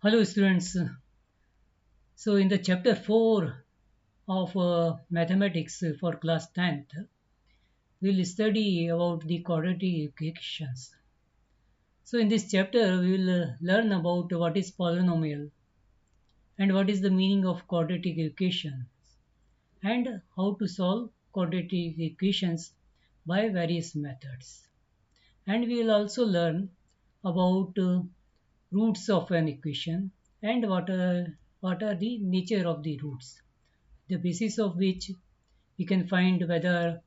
Hello, students. So, in the chapter 4 of mathematics for class 10th, we'll study about the quadratic equations. So, in this chapter, we will learn about what is polynomial and what is the meaning of quadratic equation and how to solve quadratic equations by various methods. And we will also learn about roots of an equation and what are the nature of the roots, the basis of which we can find whether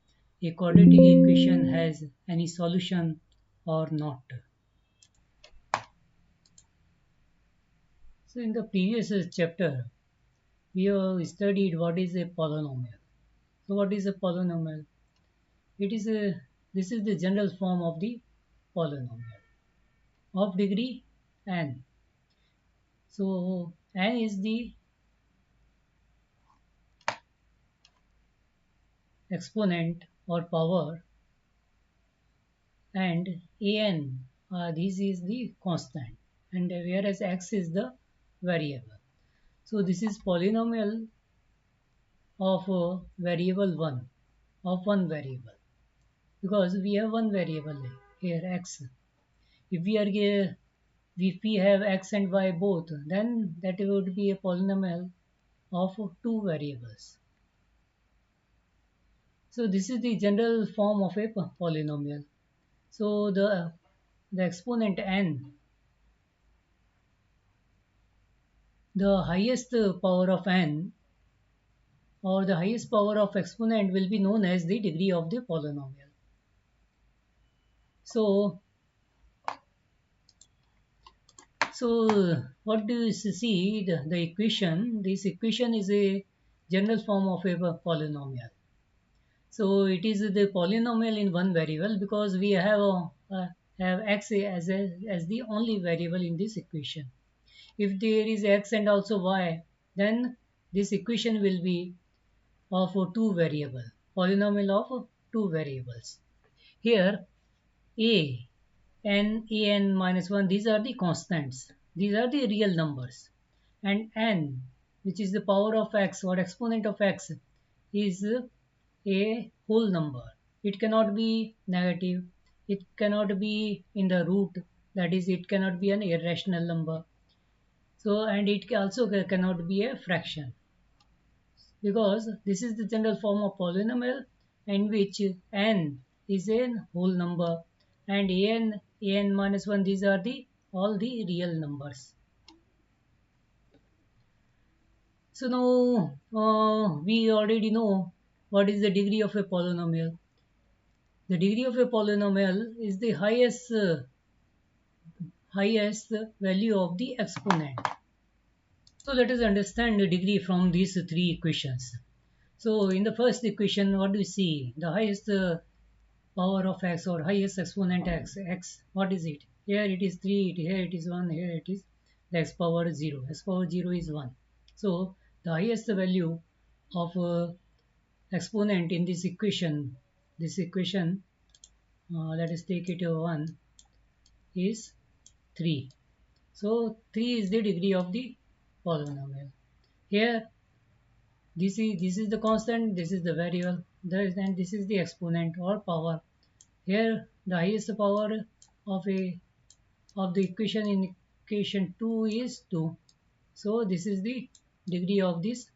a quadratic equation has any solution or not. So in the previous chapter, we have studied what is a polynomial. So what is a polynomial? It is a This is the general form of the polynomial of degree n. So n is the exponent or power, and an this is the constant, and whereas x is the variable. So this is polynomial of variable 1, of one variable, because we have one variable here, x. If if we have x and y both, then that would be a polynomial of two variables. So this is the general form of a polynomial. So the exponent n, the highest power of n, or the highest power of exponent, will be known as the degree of the polynomial. So what do you see, the equation? This equation is a general form of a polynomial. So it is the polynomial in one variable because we have x as the only variable in this equation. If there is x and also y, then this equation will be of two variable, polynomial of two variables. Here a an minus 1, these are the constants, these are the real numbers, and n, which is the power of x or exponent of x, is a whole number. It cannot be negative, it cannot be in the root, that is, it cannot be an irrational number. So, and it also cannot be a fraction, because this is the general form of polynomial in which n is a whole number, and an minus 1, these are the all the real numbers. So now we already know what is the degree of a polynomial. The degree of a polynomial is the highest value of the exponent. So let us understand the degree from these three equations. So in the first equation, what do we see? The highest power of x or highest exponent x, what is it? Here it is 3, here it is 1, here it is the x power 0. X power 0 is 1. So the highest value of exponent in this equation, let us take it 1, is 3. So 3 is the degree of the polynomial. Here this is the constant, this is the variable, and this is the exponent or power. Here the highest power of the equation in equation 2 is 2. So this is the degree of this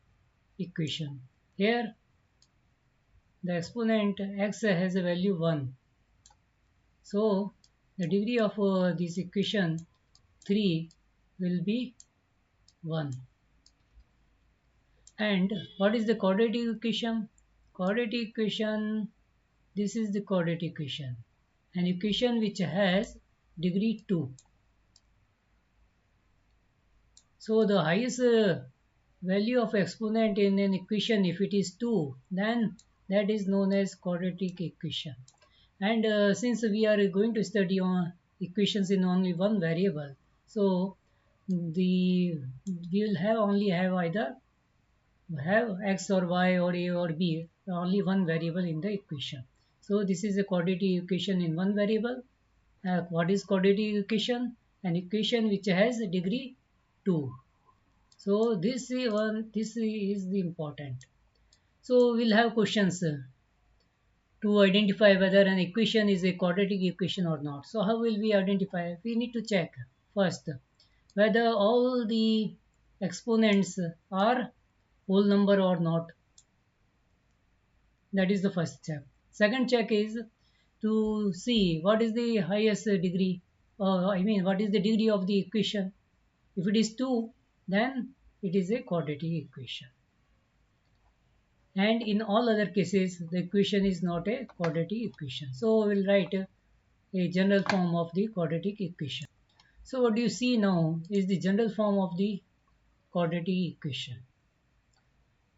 equation. Here the exponent x has a value 1. So the degree of this equation 3 will be 1. And what is the quadratic equation? Quadratic equation, this is the quadratic equation. An equation which has degree 2. So the highest value of exponent in an equation, if it is 2, then that is known as quadratic equation. And since we are going to study on equations in only one variable, so we will only have either have x or y or a or b, only one variable in the equation. So this is a quadratic equation in one variable. What is quadratic equation? An equation which has degree 2. So this is the important. So we'll have questions to identify whether an equation is a quadratic equation or not. So how will we identify? We need to check first whether all the exponents are whole number or not. That is the first check. Second check is to see what is the highest degree, what is the degree of the equation. If it is 2, then it is a quadratic equation. And in all other cases, the equation is not a quadratic equation. So we will write a general form of the quadratic equation. So what you see now is the general form of the quadratic equation.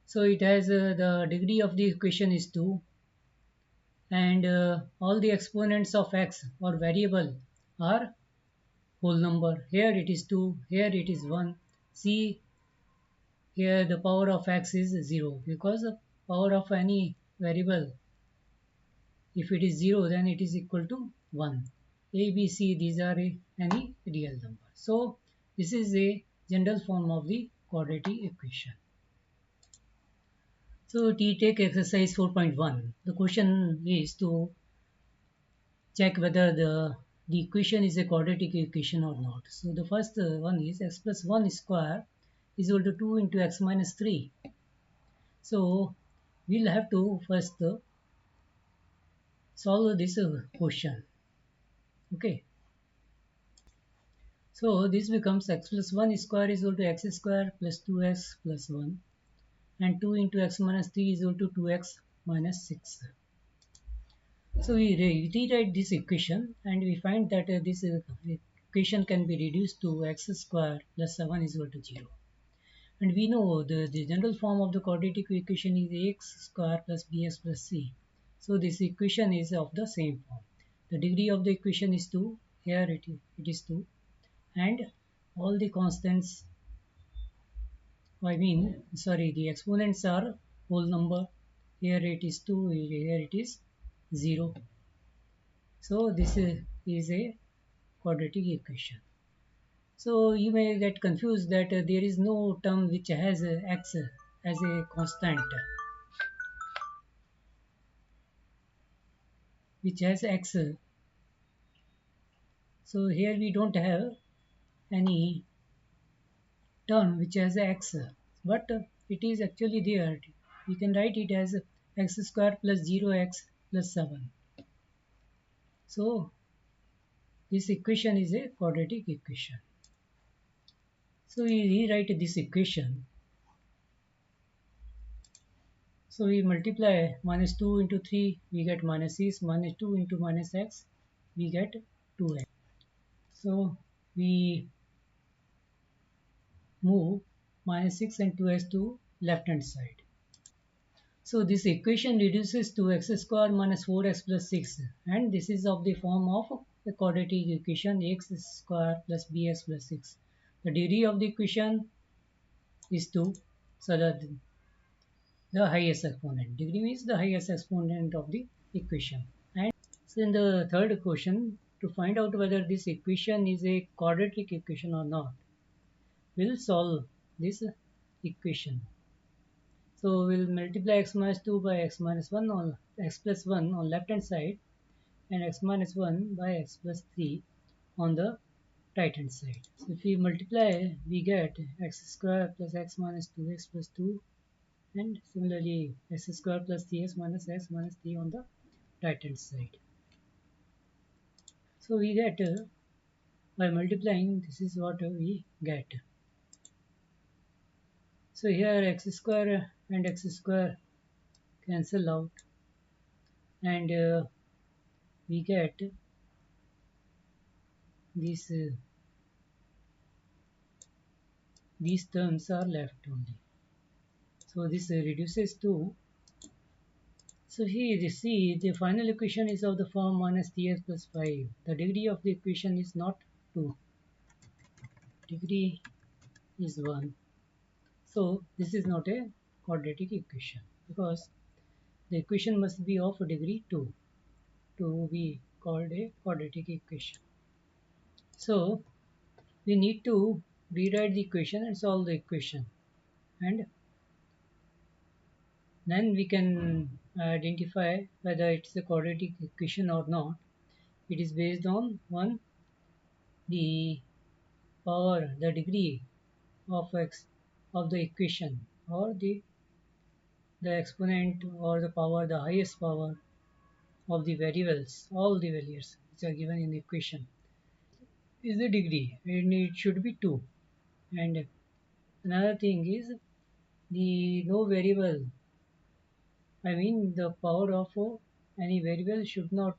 So it has the degree of the equation is 2, and all the exponents of x or variable are whole number. Here it is 2, here it is 1. See, here the power of x is 0 because the power of any variable, if it is 0, then it is equal to 1. A, B, C, these are any real number. So this is a general form of the quadratic equation. So take exercise 4.1. The question is to check whether the equation is a quadratic equation or not. So the first one is x plus 1 square is equal to 2 into x minus 3. So we'll have to first solve this question. Okay. So this becomes x plus 1 square is equal to x square plus 2x plus 1, and 2 into x minus 3 is equal to 2x minus 6. So we rewrite this equation and we find that this equation can be reduced to x square plus 7 is equal to 0. And we know the general form of the quadratic equation is ax square plus bx plus c. So this equation is of the same form. The degree of the equation is 2. Here it is 2. And all the constants, the exponents are whole number. Here it is 2, here it is 0. So this is a quadratic equation. So you may get confused that there is no term which has x as a constant, which has x. So here we don't have any term which has x, but it is actually there. We can write it as x square plus 0x plus 7. So this equation is a quadratic equation. So we rewrite this equation. So we multiply minus 2 into 3, we get minus 6, minus 2 into minus x, we get 2x. So we move minus 6 and 2x to left hand side. So this equation reduces to x square minus 4x plus 6, and this is of the form of the quadratic equation x square plus bx plus 6. The degree of the equation is 2, so that the highest exponent. Degree means the highest exponent of the equation. And so in the third question, to find out whether this equation is a quadratic equation or not, we'll solve this equation. So we'll multiply x minus 2 by x minus 1 on x plus 1 on left hand side, and x minus 1 by x plus 3 on the right hand side. So if we multiply, we get x square plus x minus 2x plus 2, and similarly x square plus 3x minus x minus 3 on the right hand side. So we get by multiplying, this is what we get. So here x square and x square cancel out, and we get these terms are left only. So this reduces to, so here you see the final equation is of the form minus 3x plus 5. The degree of the equation is not 2, degree is 1. So this is not a quadratic equation because the equation must be of degree 2 to be called a quadratic equation. So we need to rewrite the equation and solve the equation, and then we can identify whether it's a quadratic equation or not. It is based on one, the power, the degree of x of the equation, or the exponent or the power, the highest power of the variables, all the values which are given in the equation is the degree, and it should be 2. And another thing is the no variable, I mean the power of any variable should not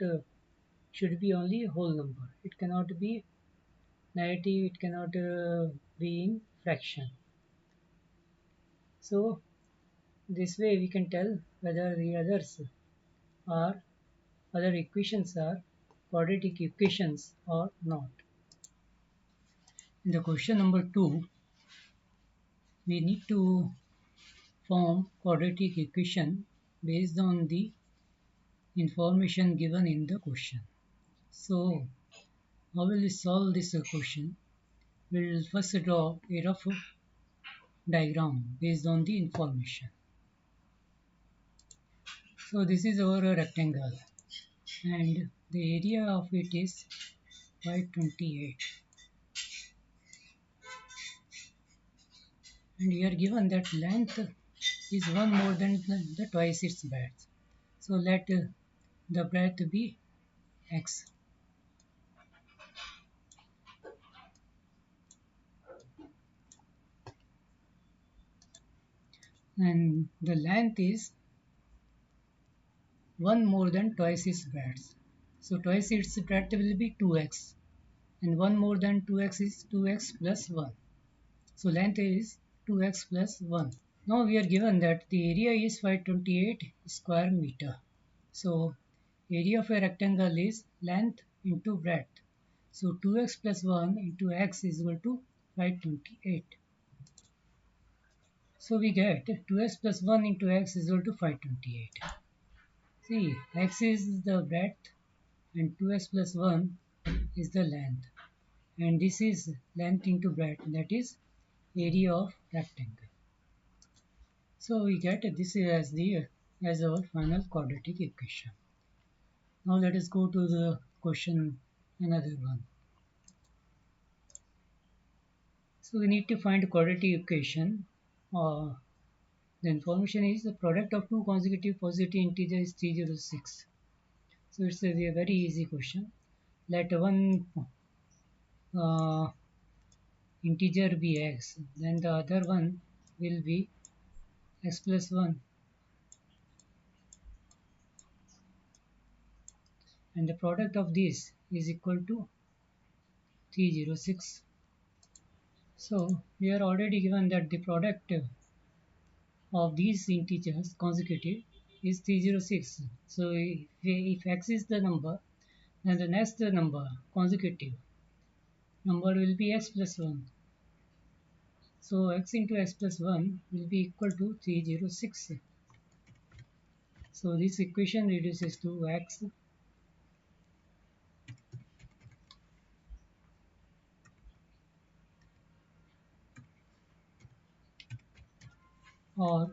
should be only whole number. It cannot be negative, it cannot be in fraction. So this way we can tell whether the are other equations are quadratic equations or not. In the question number 2, we need to form quadratic equation based on the information given in the question. So how will we solve this question? We will first draw a rough diagram based on the information. So this is our rectangle, and the area of it is 528, and we are given that length is one more than the twice its breadth. So let the breadth be x, and the length is one more than twice its breadth. So twice its breadth will be 2x, and one more than 2x is 2x plus 1. So length is 2x plus 1. Now we are given that the area is 528 square meter. So area of a rectangle is length into breadth. So 2x plus 1 into x is equal to 528. So we get 2x plus 1 into x is equal to 528. See, x is the breadth and 2x plus 1 is the length. And this is length into breadth, that is area of rectangle. So we get this as our final quadratic equation. Now let us go to the question, another one. So we need to find quadratic equation. The information is the product of two consecutive positive integers is 306. So it's a very easy question. Let one uh, integer be x, then the other one will be x plus 1, and the product of this is equal to 306. So we are already given that the product of these integers consecutive is 306. So if x is the number, then the next number consecutive number will be x plus 1. So x into x plus 1 will be equal to 306. So this equation reduces to x or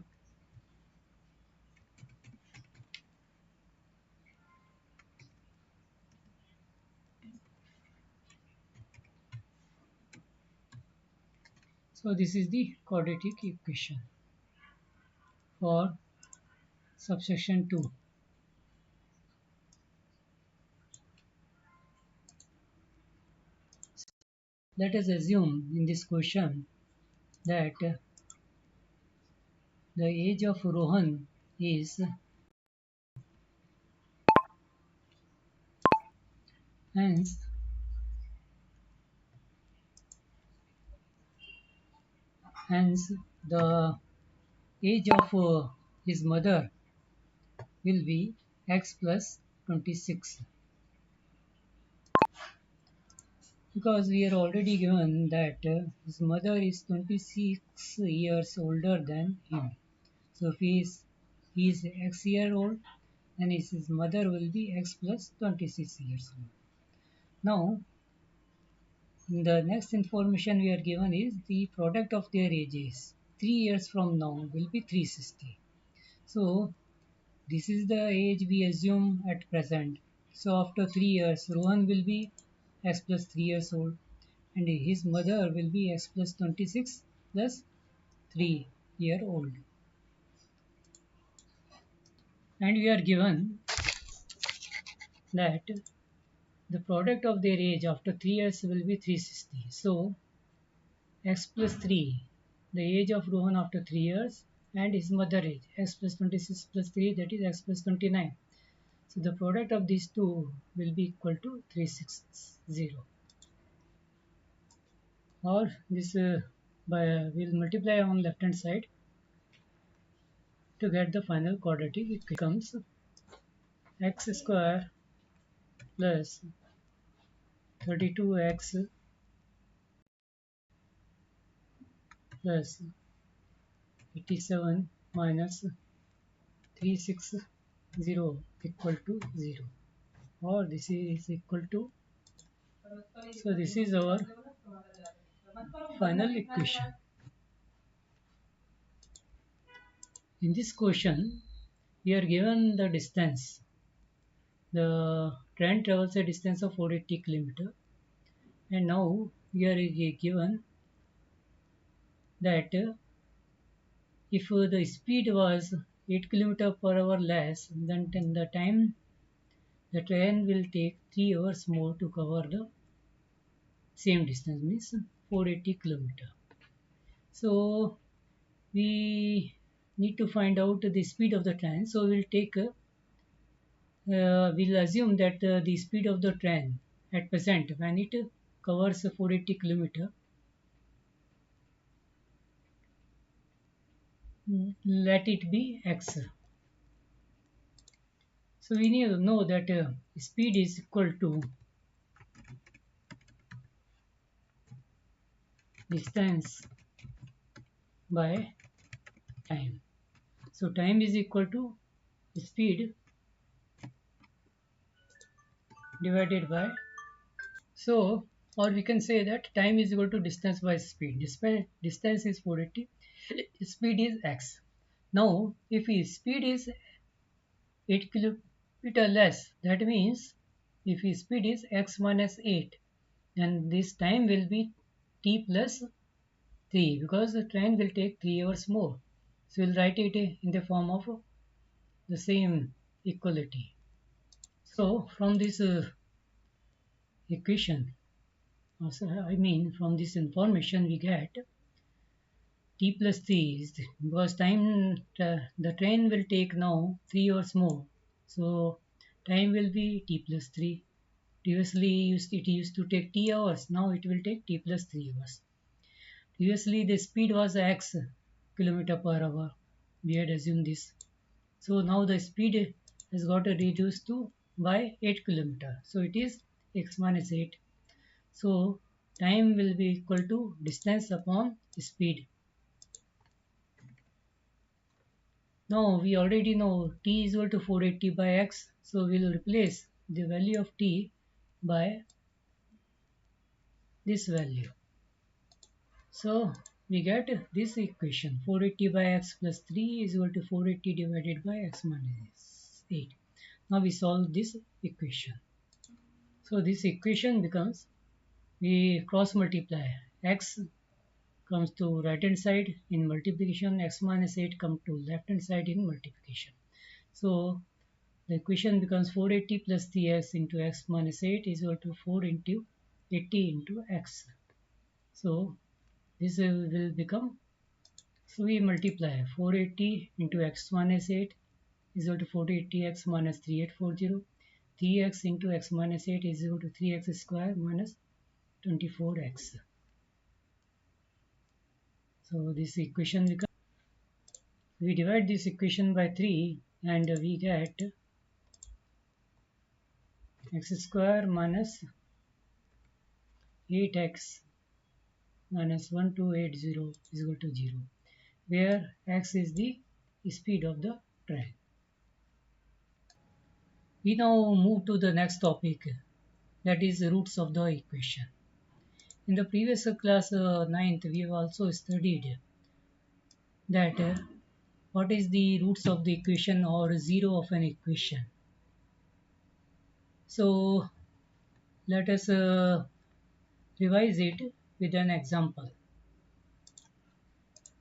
so this is the quadratic equation for subsection 2. Let us assume in this question that the age of Rohan is, hence hence the age of his mother will be x plus 26, because we are already given that his mother is 26 years older than him. So if he is x year old, then his mother will be x plus 26 years old. Now The next information we are given is the product of their ages 3 years from now will be 360. So this is the age we assume at present. So after 3 years Rohan will be x plus 3 years old and his mother will be x plus 26 plus 3-year old. And we are given that the product of their age after 3 years will be 360. So x plus 3, the age of Rohan after 3 years, and his mother age, x plus 26 plus 3, that is x plus 29. So the product of these two will be equal to 360. Or this will multiply on left hand side to get the final quadratic. It becomes x square plus 32x plus 87 minus 360 equal to 0, or this is equal to, so this is our final equation. In this question we are given the distance. The train travels a distance of 480 km, and now we are given that if the speed was 8 km per hour less, then the time the train will take 3 hours more to cover the same distance, means 480 km. So we need to find out the speed of the train. So we'll assume that the speed of the train at present when it covers 480 km, let it be x. So we need to know that speed is equal to distance by time. So time is equal to speed divided by, so, or we can say that time is equal to distance by speed. Distance is 480, speed is x. Now if his speed is 8 kilometer less, that means if his speed is x minus 8, then this time will be t plus 3, because the train will take 3 hours more. So we'll write it in the form of the same equality. So from this equation, from this information we get t plus 3 is because time the train will take now 3 hours more. So time will be t plus 3. Previously it used to take t hours, now it will take t plus 3 hours. Previously the speed was x kilometer per hour. We had assumed this. So now the speed has got reduced to by 8 kilometer. So it is x minus 8. So time will be equal to distance upon speed. Now we already know t is equal to 480 by x. So we will replace the value of t by this value. So we get this equation 480 by x plus 3 is equal to 480 divided by x minus 8. Now we solve this equation. So this equation becomes, we cross multiply, x comes to right hand side in multiplication, x minus 8 comes to left hand side in multiplication. So the equation becomes 480 plus 3x into x minus 8 is equal to 4 into 80 into x. So this will become, so we multiply 480 into x minus 8 is equal to 480x minus 3840. 3x into x minus 8 is equal to 3x square minus 24x. So this equation becomes, we divide this equation by 3 and we get x square minus 8x minus 1280 is equal to 0, where x is the speed of the train. We now move to the next topic, that is roots of the equation. In the previous class, ninth, we have also studied that what is the roots of the equation or zero of an equation. So let us revise it with an example.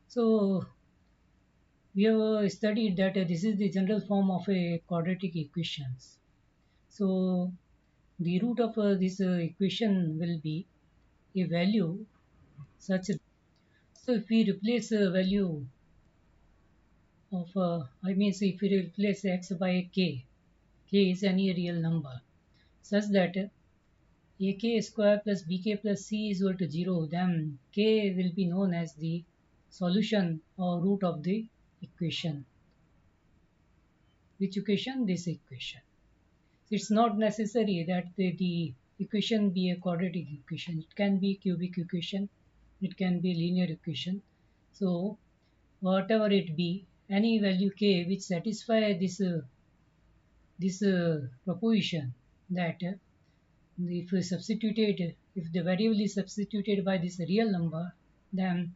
So we have studied that this is the general form of a quadratic equations. So the root of this equation will be a value such. So if we replace a value of I mean, so if we replace x by k, k is any real number such that ak square plus bk plus c is equal to 0, then k will be known as the solution or root of the equation. Which equation? This equation. It's not necessary that the equation be a quadratic equation. It can be cubic equation. It can be linear equation. So whatever it be, any value k which satisfy this proposition that if we substituted, if the variable is substituted by this real number, then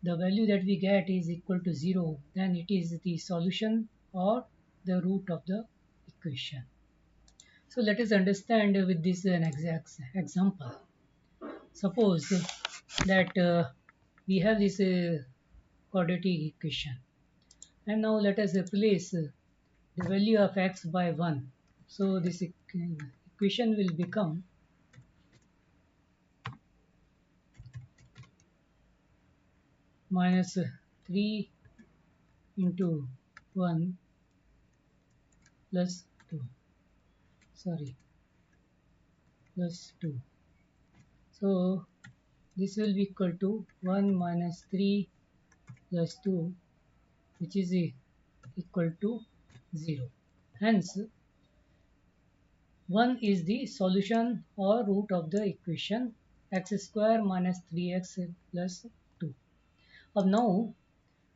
the value that we get is equal to 0, then it is the solution or the root of the equation. So let us understand with this an exact example. Suppose that we have this quadratic equation, and now let us replace the value of x by 1. So this equation will become minus 3 into 1 plus 2. Sorry, plus 2. So this will be equal to 1 minus 3 plus 2, which is equal to 0. Hence, 1 is the solution or root of the equation x square minus 3x plus 2. Now,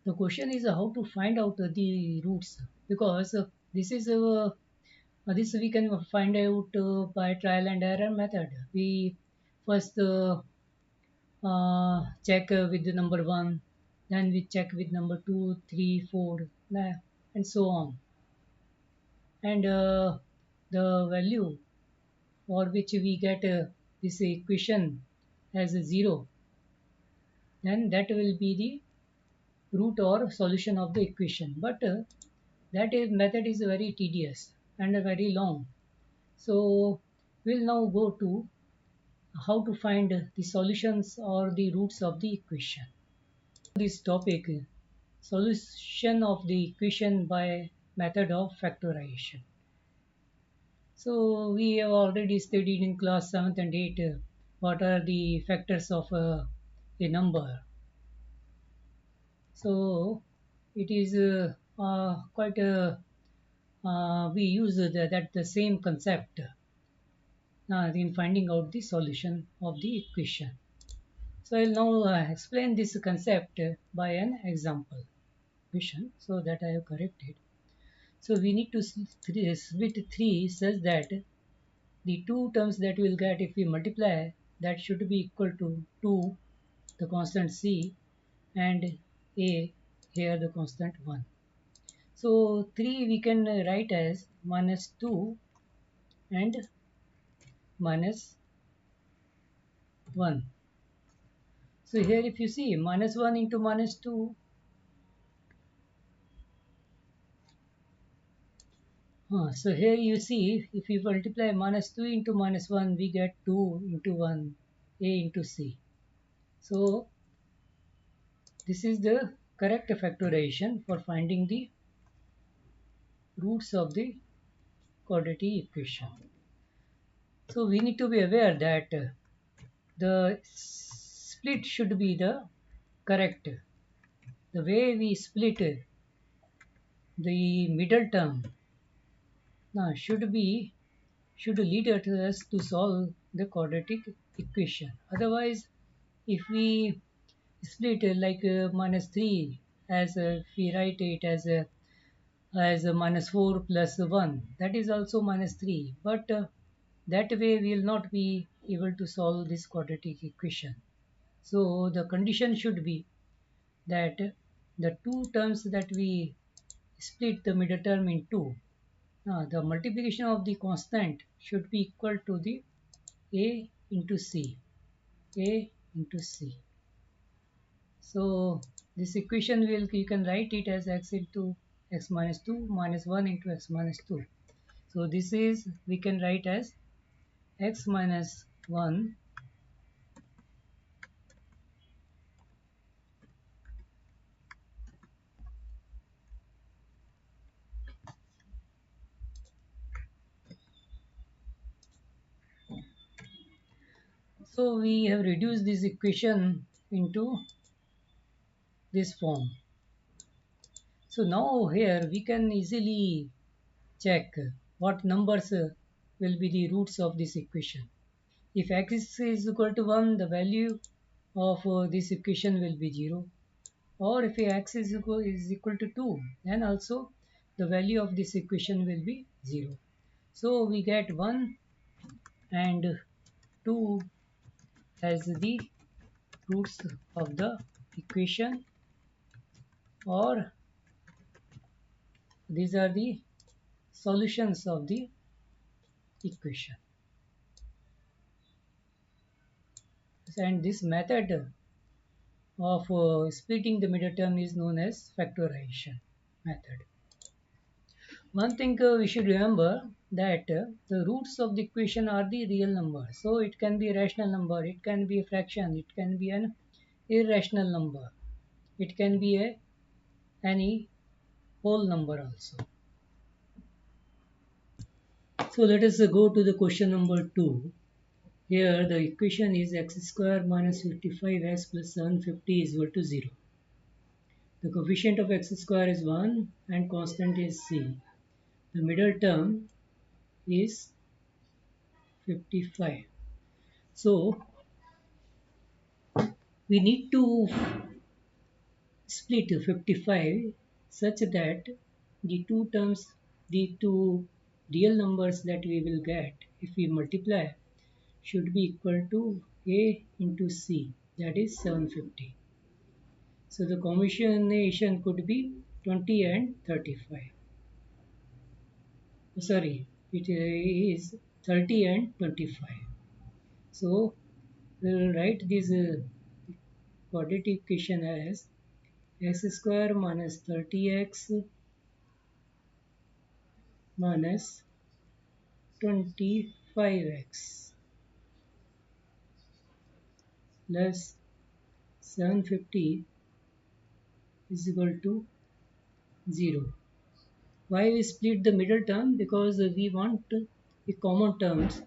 the question is how to find out the roots, because this we can find out by trial and error method. We first check with the number 1, then we check with number 2, 3, 4, and so on. And the value for which we get this equation as a 0, then that will be the root or solution of the equation. But method is very tedious and very long. So we'll now go to how to find the solutions or the roots of the equation. This topic, solution of the equation by method of factorization. So we have already studied in class 7th and 8th what are the factors of a number. So it is quite we use that the same concept in finding out the solution of the equation. So I'll now explain this concept by an example equation so that I have corrected. So we need to split 3 such that the two terms that we'll get if we multiply, that should be equal to 2, the constant c, and a, here the constant 1. So 3 we can write as minus 2 and minus 1. So here if you see minus 1 into minus 2, so here you see if we multiply minus 2 into minus 1, we get 2 into 1, a into c. So this is the correct factorization for finding the roots of the quadratic equation. So we need to be aware that the split should be the correct. The way we split the middle term should lead us to solve the quadratic equation. Otherwise, if we split like minus 3, as if we write it as a minus 4 plus 1, that is also minus 3, but that way we will not be able to solve this quadratic equation. So the condition should be that the two terms that we split the middle term in two, the multiplication of the constant should be equal to the a into c, a into c. So this equation will, you can write it as x into x minus 2 minus 1 into x minus 2. So this is, we can write as x minus 1. So we have reduced this equation into this form. So now here we can easily check what numbers will be the roots of this equation. If x is equal to 1, the value of this equation will be 0. Or if x is equal to 2, then also the value of this equation will be 0. So we get 1 and 2 as the roots of the equation, or these are the solutions of the equation. And this method of splitting the middle term is known as factorization method. One thing we should remember that the roots of the equation are the real number. So it can be a rational number, it can be a fraction, it can be an irrational number, it can be any whole number also. So let us go to the question number 2. Here the equation is x square minus 55x plus 750 is equal to 0. The coefficient of x square is 1 and constant is c. The middle term is 55. So we need to split 55 such that the two terms, the two real numbers that we will get if we multiply should be equal to a into c, that is 750. So the combination could be 20 and 35. Sorry, it is 30 and 25. So we will write this quadratic equation as x square minus 30x minus 25x plus 750 is equal to 0. Why we split the middle term? Because we want the common terms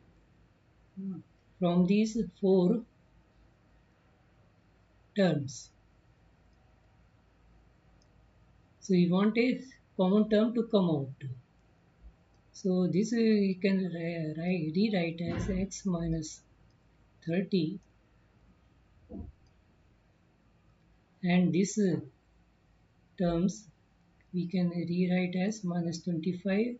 from these four terms. So we want a common term to come out. So this we can rewrite as x minus 30, and this terms we can rewrite as minus 25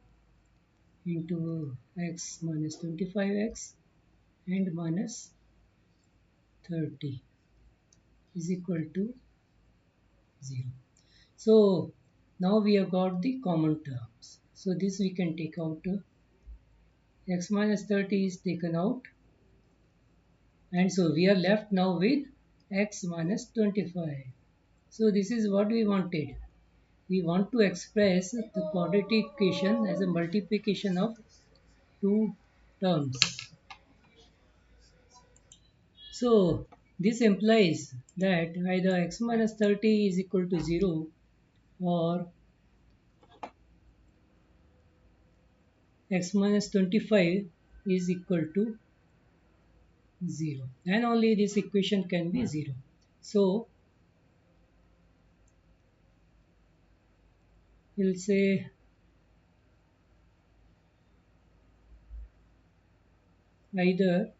into x minus 25x and minus 30 is equal to 0. So now we have got the common terms. So this we can take out. X minus 30 is taken out, and so we are left now with x minus 25. So this is what we wanted. We want to express the quadratic equation as a multiplication of two terms. So this implies that either x minus 30 is equal to 0 or x minus 25 is equal to 0. And only this equation can be 0. So we'll say either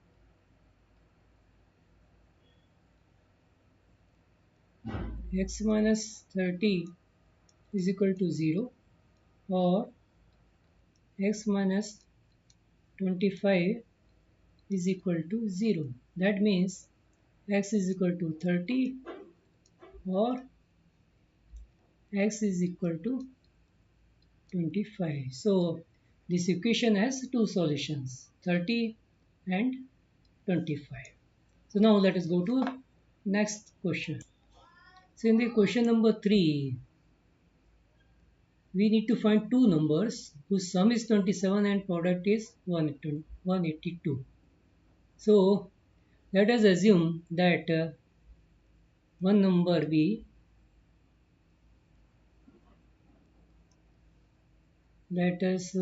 x minus 30 is equal to 0 or x minus 25 is equal to 0. That means x is equal to 30 or x is equal to 25. So this equation has two solutions, 30 and 25. So now let us go to next question. So in the question number 3, we need to find two numbers whose sum is 27 and product is 182. So let us assume that one number b, let us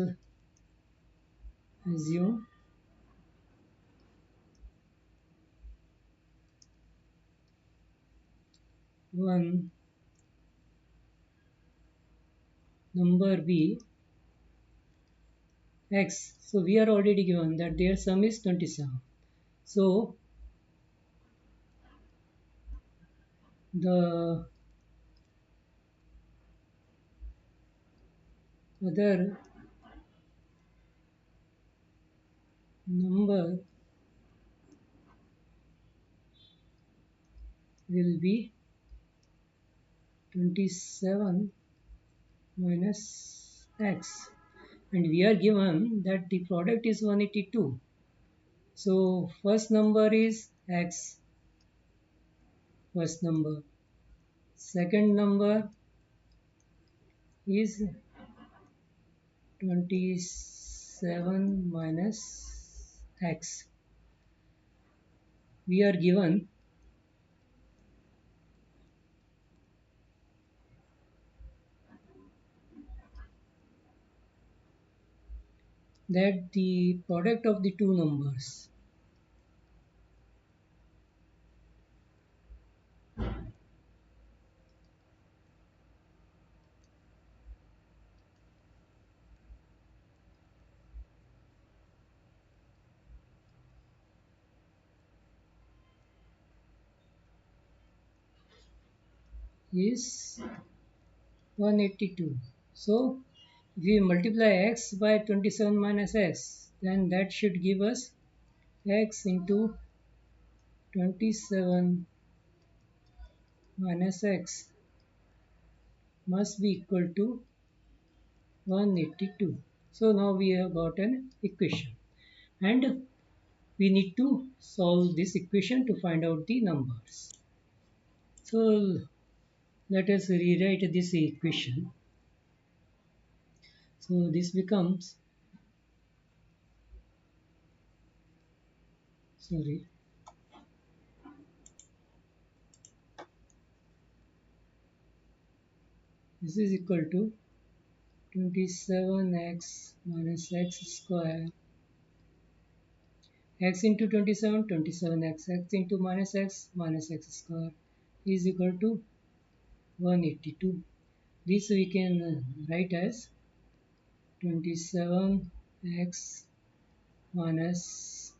assume one number b x. So we are already given that their sum is 27. So the other number will be 27 minus x, and we are given that the product is 182. So first number is x, first number. Second number is 27 minus x. We are given that the product of the two numbers is 182. So if we multiply x by 27 minus x, then that should give us x into 27 minus x must be equal to 182. So now we have got an equation, and we need to solve this equation to find out the numbers. So let us rewrite this equation. So this becomes, sorry, this is equal to 27x minus x square, x into 27, 27x, x into minus x square is equal to 182. This we can write as 27x minus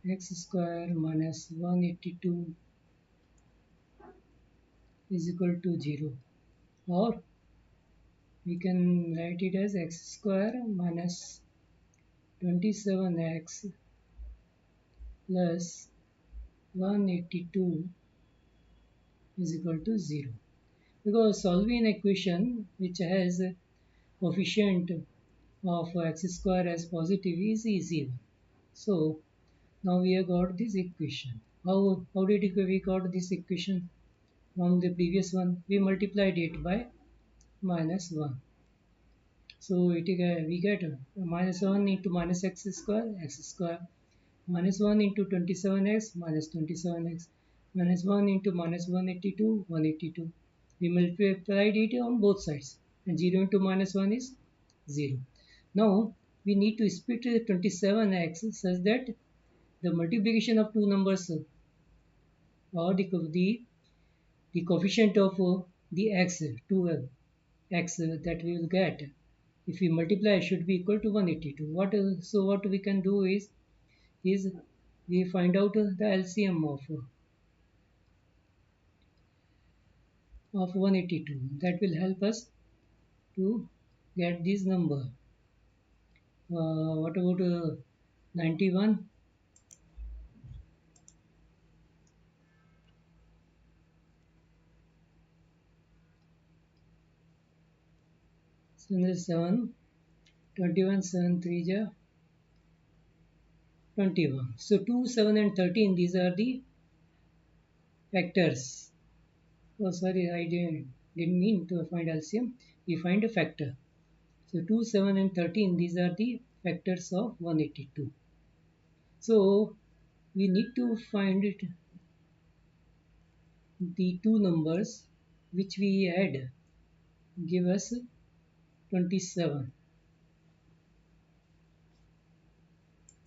x square minus 182 is equal to 0, or we can write it as x square minus 27x plus 182 is equal to 0, because solving an equation which has a coefficient of x square as positive is easy. So now we have got this equation. How did we got this equation? From the previous one, we multiplied it by minus 1. So we get minus 1 into minus x square, minus 1 into 27x minus 27x, minus 1 into minus 182, 182. We multiplied it on both sides, and 0 into minus 1 is 0. Now we need to split 27x such that the multiplication of two numbers, or the coefficient of the x, 2x that we will get if we multiply should be equal to 182. So what we can do is we find out the LCM of 182. That will help us to get this number. What about 91. So this 7. 21, 7, 3 ja 21. So 2, 7 and 13, these are the factors. Oh sorry, didn't mean to find LCM. We find a factor. So 2, 7 and 13, these are the factors of 182. So we need to find it, the two numbers which we add give us 27.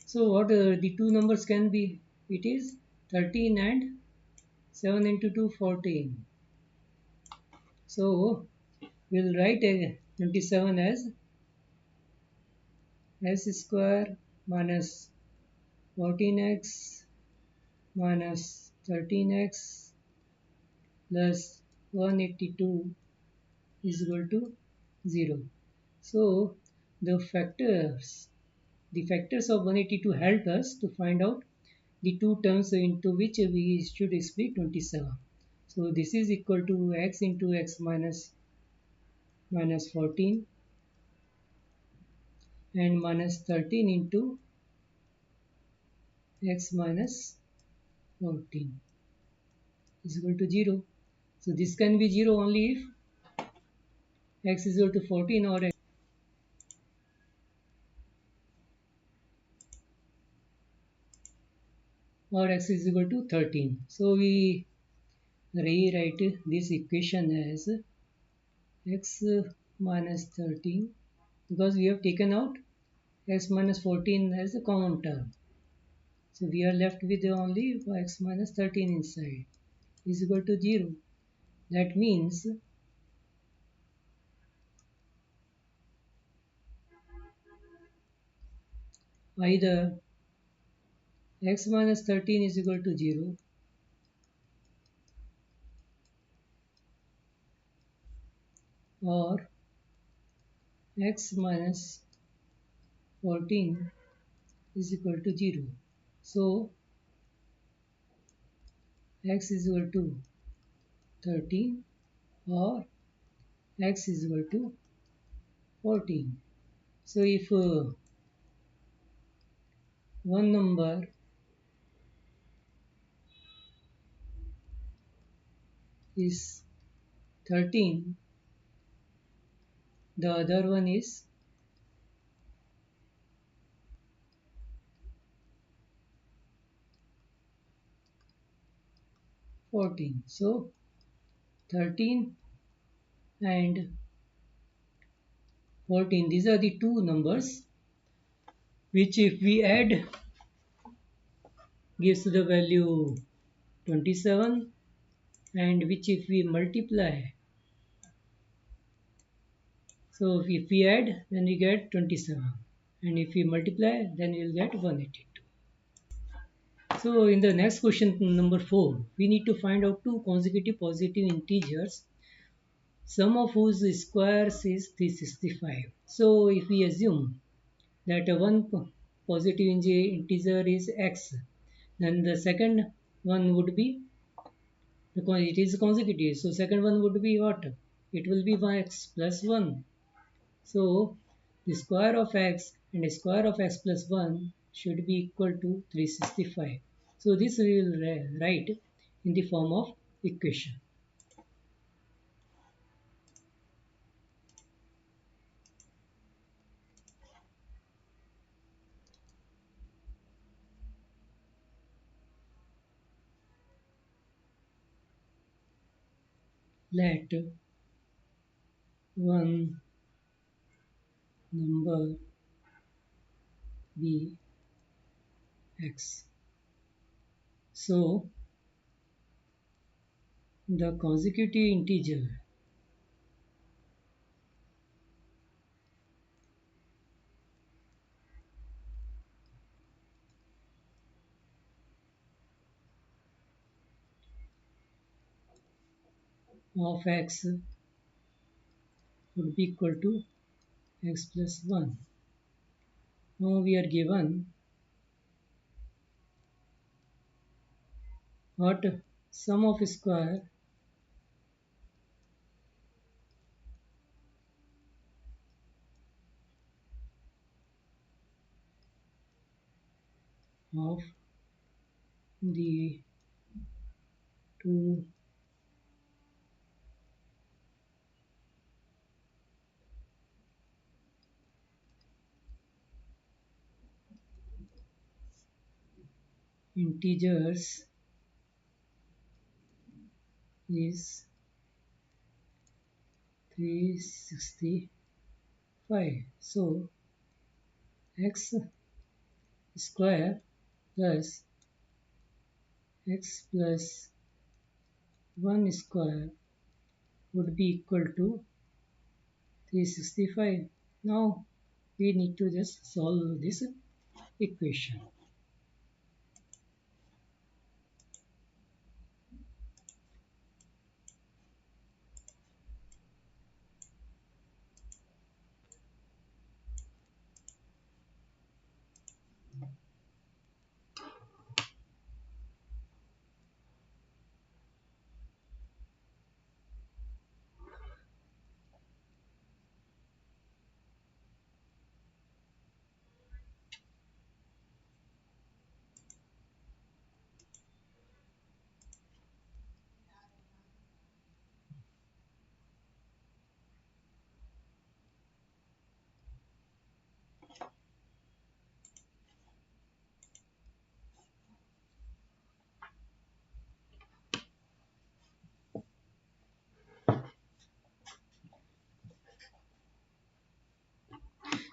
So what the two numbers can be? It is 13 and 7 into 2, 14. So we'll write 27 as s square minus 14x minus 13x plus 182 is equal to 0. So the factors of 182 help us to find out the two terms into which we should split 27. So this is equal to x into x minus 14 and minus 13 into x minus 14 is equal to 0. So this can be 0 only if x is equal to 14 or x is equal to 13. So we rewrite this equation as x minus 13 because we have taken out x minus 14 as a common term. So we are left with only x minus 13 inside is equal to 0. That means either x minus 13 is equal to 0 or x minus 14 is equal to 0. So x is equal to 13 or x is equal to 14. So if one number is 13, the other one is 14. So 13 and 14, these are the two numbers which if we add gives the value 27 and which if we multiply, so if we add then we get 27 and if we multiply then we will get 182. So in the next question number 4, we need to find out two consecutive positive integers sum of whose squares is 365. So if we assume that one positive integer is x, then the second one would be, because it is consecutive, so second one would be what? It will be x plus 1. So the square of x and the square of x plus 1 should be equal to 365. So this we will write in the form of equation. Let one number be x. So the consecutive integer of x would be equal to x plus 1. Now we are given what sum of square of the two integers is 365. So x square plus x plus 1 square would be equal to 365. Now we need to just solve this equation.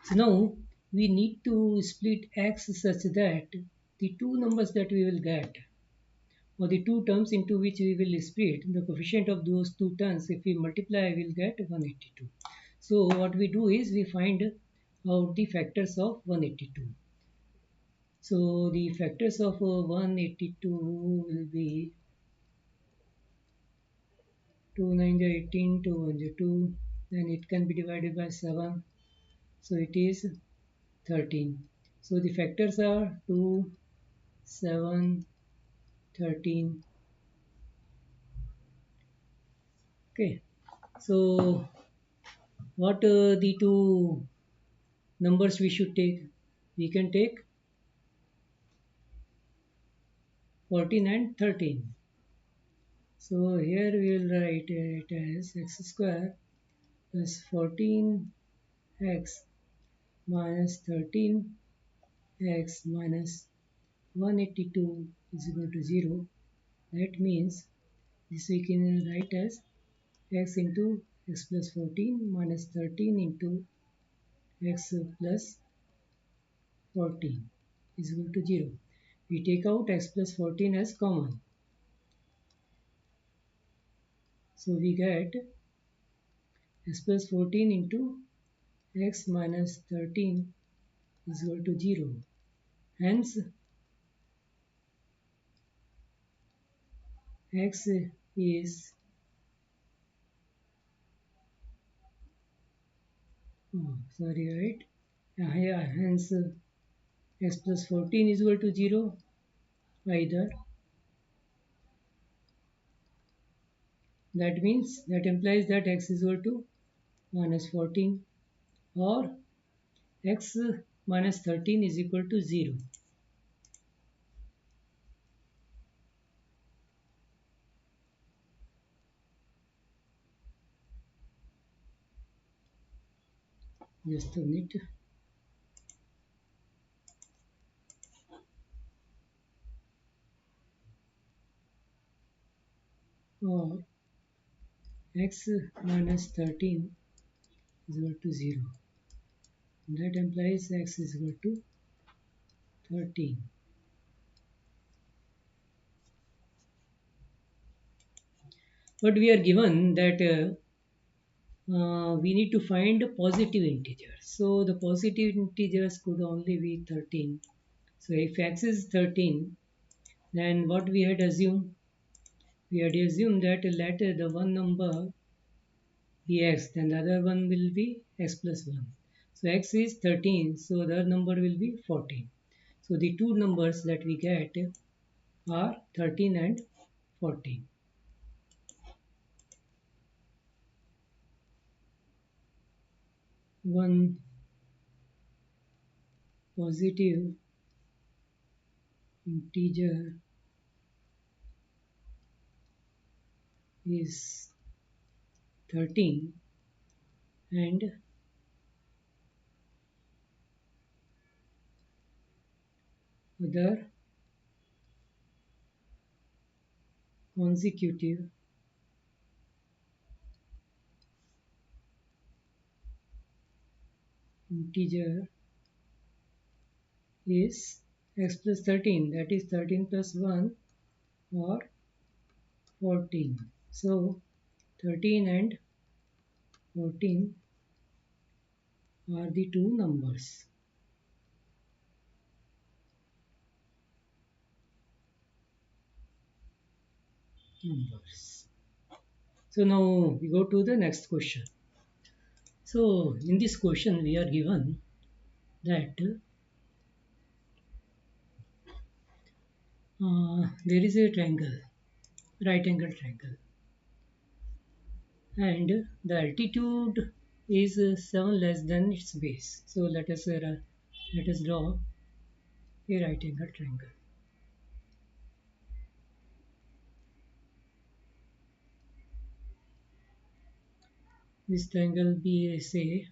So now we need to split x such that the two numbers that we will get, or the two terms into which we will split, the coefficient of those two terms, if we multiply, we will get 182. So what we do is we find out the factors of 182. So the factors of 182 will be 2 9 18, 2 1 2, then it can be divided by 7. So it is 13. So the factors are 2, 7, 13. Okay. So what the two numbers we should take? We can take 14 and 13. So here we will write it as x square plus 14x minus 13x minus 182 is equal to 0. That means this we can write as x into x plus 14 minus 13 into x plus 14 is equal to 0. We take out x plus 14 as common. So we get x plus 14 into x minus 13 is equal to 0. Hence, x is right. Yeah, hence x plus 14 is equal to 0 either. That means that implies that x is equal to minus 14, or x minus 13 is equal to 0. Just a minute. Or x minus 13 is equal to 0. That implies x is equal to 13. But we are given that we need to find positive integers. So the positive integers could only be 13. So if x is 13, then what we had assumed? We had assumed that let the one number be x, then the other one will be x plus 1. So x is 13, so the other number will be 14. So the two numbers that we get are 13 and 14. One positive integer is 13 and other consecutive integer is x plus 13, that is 13 plus 1 or 14. So 13 and 14 are the two numbers. So now we go to the next question. So in this question we are given that there is a triangle, right angle triangle, and the altitude is 7 less than its base. So let us draw a right angle triangle. This triangle be say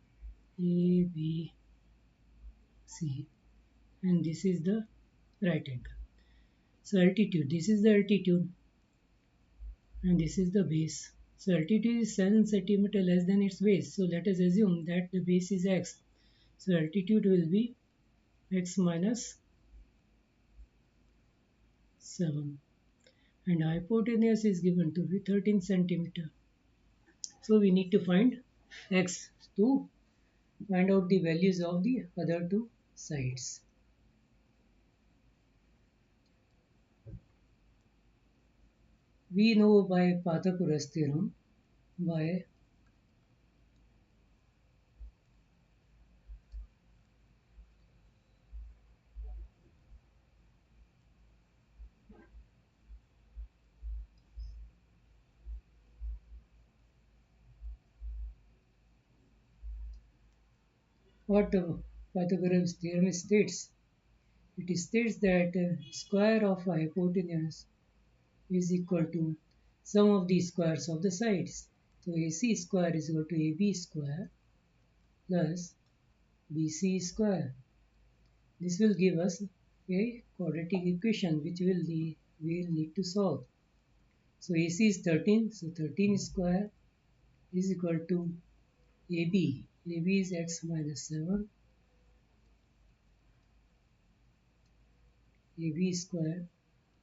A B C, and this is the right angle. So altitude, this is the altitude and this is the base. So altitude is 7 centimeter less than its base. So let us assume that the base is x. So altitude will be x minus 7 and hypotenuse is given to be 13 centimeter. So we need to find x to find out the values of the other two sides. We know by Pythagoras theorem by what Pythagoras theorem states. It states that square of a hypotenuse is equal to sum of the squares of the sides. So AC square is equal to AB square plus BC square. This will give us a quadratic equation which we'll need to solve. So AC is 13, so 13 square is equal to AB. AB is x minus 7, AB square,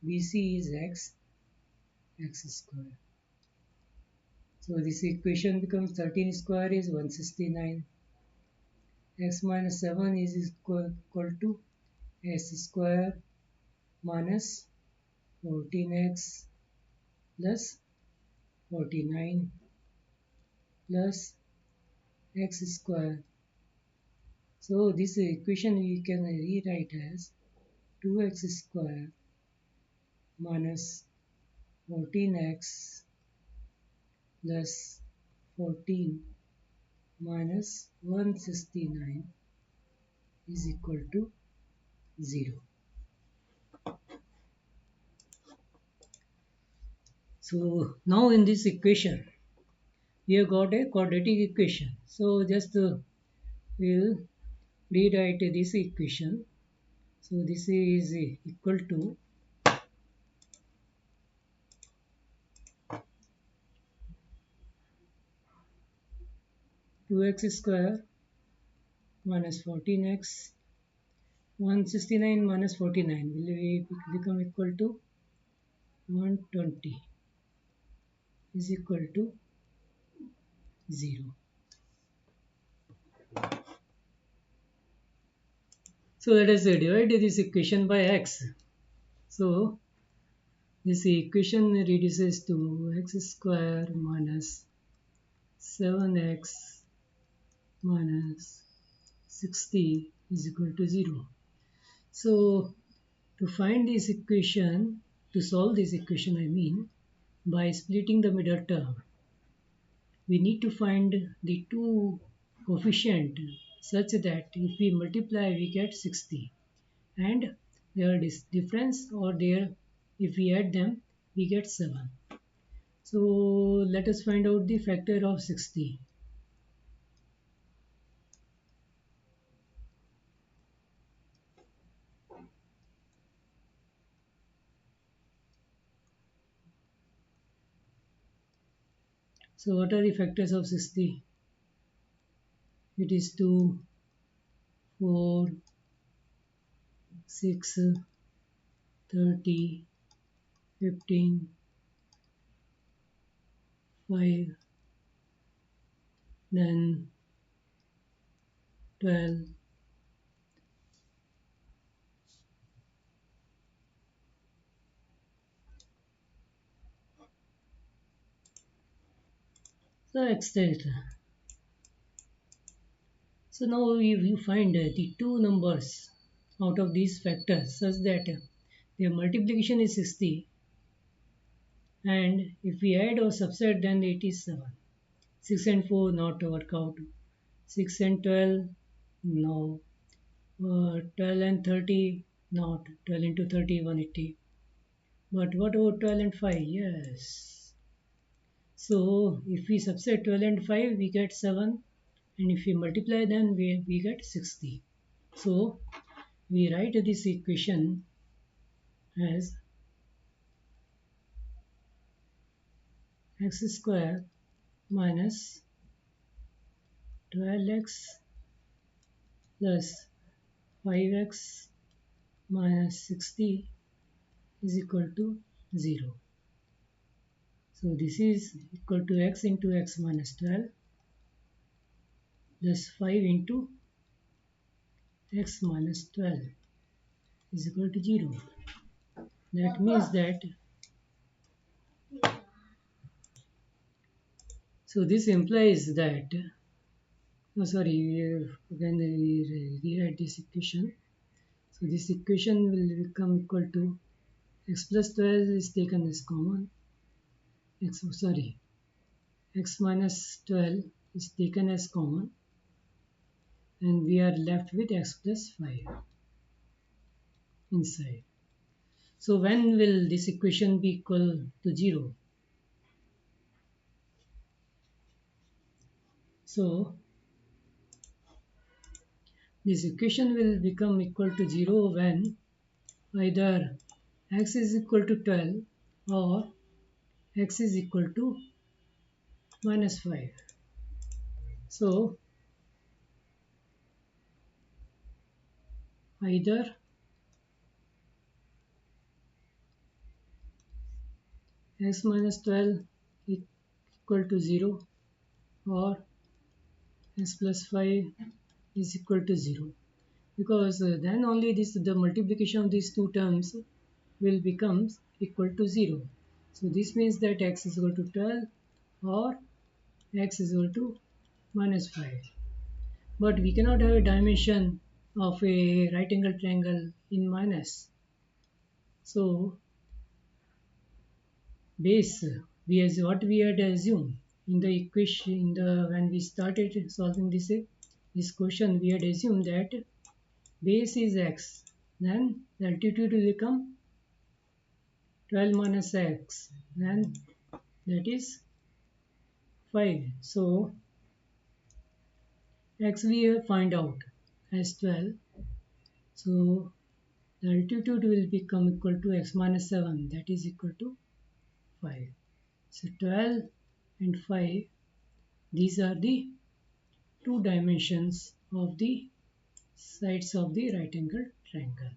BC is x square. So this equation becomes 13 square is 169. X minus 7 is equal to s square minus 14x plus 49 plus x square. So this equation we can rewrite as 2x square minus 14x plus 14 minus 169 is equal to 0. So now in this equation we have got a quadratic equation. So just we'll rewrite this equation. So this is equal to 2x square minus 14x 169 minus 49 will become equal to 120 is equal to 0. So let us divide this equation by x. So this equation reduces to x square minus 7x minus 60 is equal to 0. So to find this equation To solve this equation, I mean, by splitting the middle term, we need to find the two coefficient such that if we multiply we get 60 and their difference or their if we add them we get 7. So let us find out the factor of 60. So what are the factors of 60? It is 2, 4, 6, 30, 15, 5, then 12. So etc. So now you find the two numbers out of these factors such that their multiplication is 60 and if we add or subtract then it is 7. 6 and 4 not work out. 6 and 12 no. 12 and 30 not. 12 into 30 180. But what about 12 and 5? Yes. So if we subtract 12 and 5 we get 7 and if we multiply then we get 60. So we write this equation as x square minus 12x plus 5x minus 60 is equal to 0. So this is equal to x into x minus 12 plus 5 into x minus 12 is equal to 0. That means that, so this implies that, oh sorry, again we rewrite this equation. So this equation will become equal to x plus 12 is taken as common, x minus 12 is taken as common and we are left with x plus 5 inside. So when will this equation be equal to 0? So this equation will become equal to 0 when either x is equal to 12 or x is equal to minus 5. So either x minus 12 equal to 0 or x plus 5 is equal to 0 because then only this the multiplication of these two terms will become equal to 0. So this means that x is equal to 12 or x is equal to minus 5. But we cannot have a dimension of a right angle triangle in minus. So base we as what we had assumed in the equation in the when we started solving this question we had assumed that base is x, then the altitude will become 12 minus x, then that is 5. So x we find out as 12. So the altitude will become equal to x minus 7, that is equal to 5. So 12 and 5, these are the two dimensions of the sides of the right angle triangle.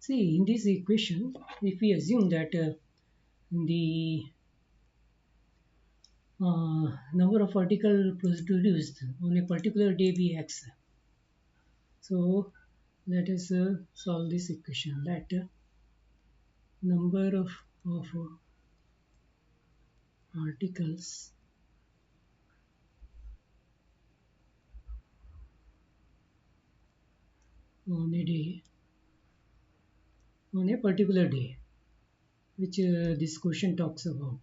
See, in this equation, if we assume that the number of articles produced on a particular day be x, so let us solve this equation that number of articles on a day, on a particular day, which this question talks about,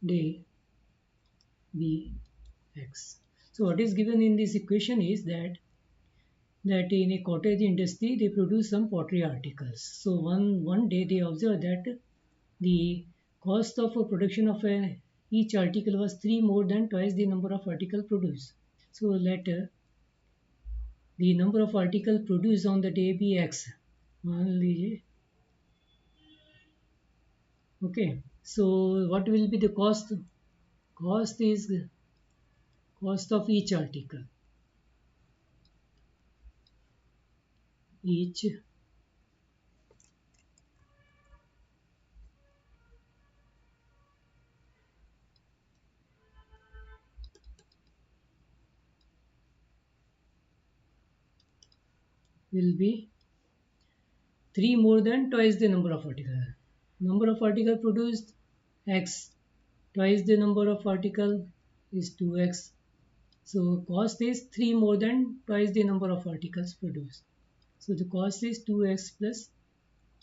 day b x. So what is given in this equation is that in a cottage industry they produce some pottery articles. So one day they observe that the cost of a production of each article was three more than twice the number of article produced. So let the number of article produced on the day be x. मान लीजिए, okay. So what will be the cost? Cost is cost of each article. Each will be three more than twice the number of article. Number of article produced x, twice the number of article is 2x. So cost is 3 more than twice the number of articles produced. So the cost is 2x plus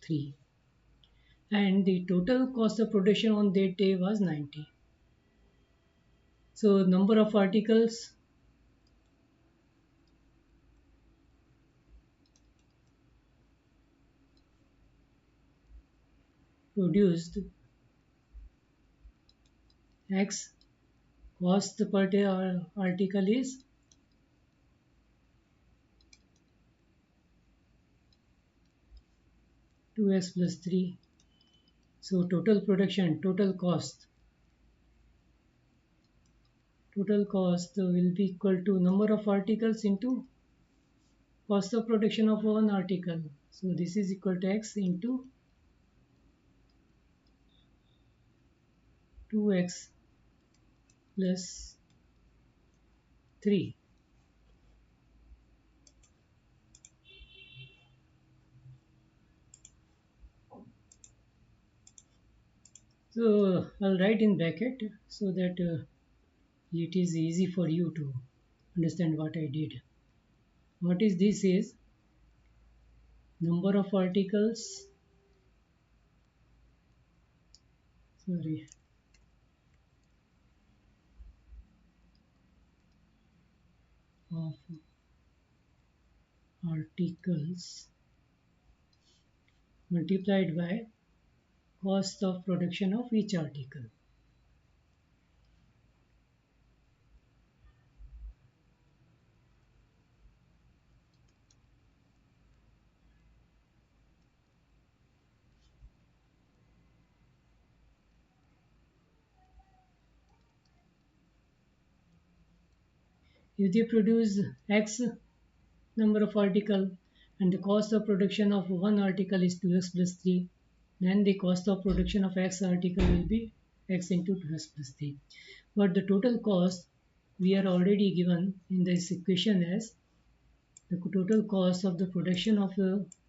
3. And the total cost of production on that day was 90. So number of articles produced x, cost per day article is 2x plus 3. So total cost will be equal to number of articles into cost of production of one article. So this is equal to x into 2x plus 3. So I'll write in bracket so that it is easy for you to understand what I did. What is this is number of articles, sorry, of articles multiplied by cost of production of each article. If they produce X number of article and the cost of production of one article is 2x plus 3, then the cost of production of X article will be X into 2x plus 3. But the total cost we are already given in this equation as the total cost of the production of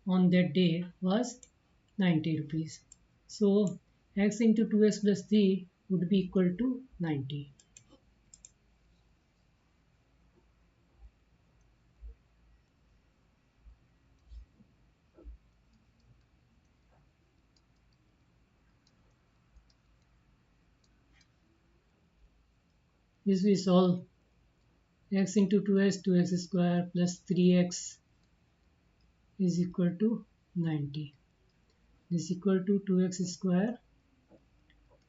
on that day was 90 rupees. So X into 2x plus 3 would be equal to 90. This we solve x into 2x square plus 3x is equal to 90. This is equal to 2x square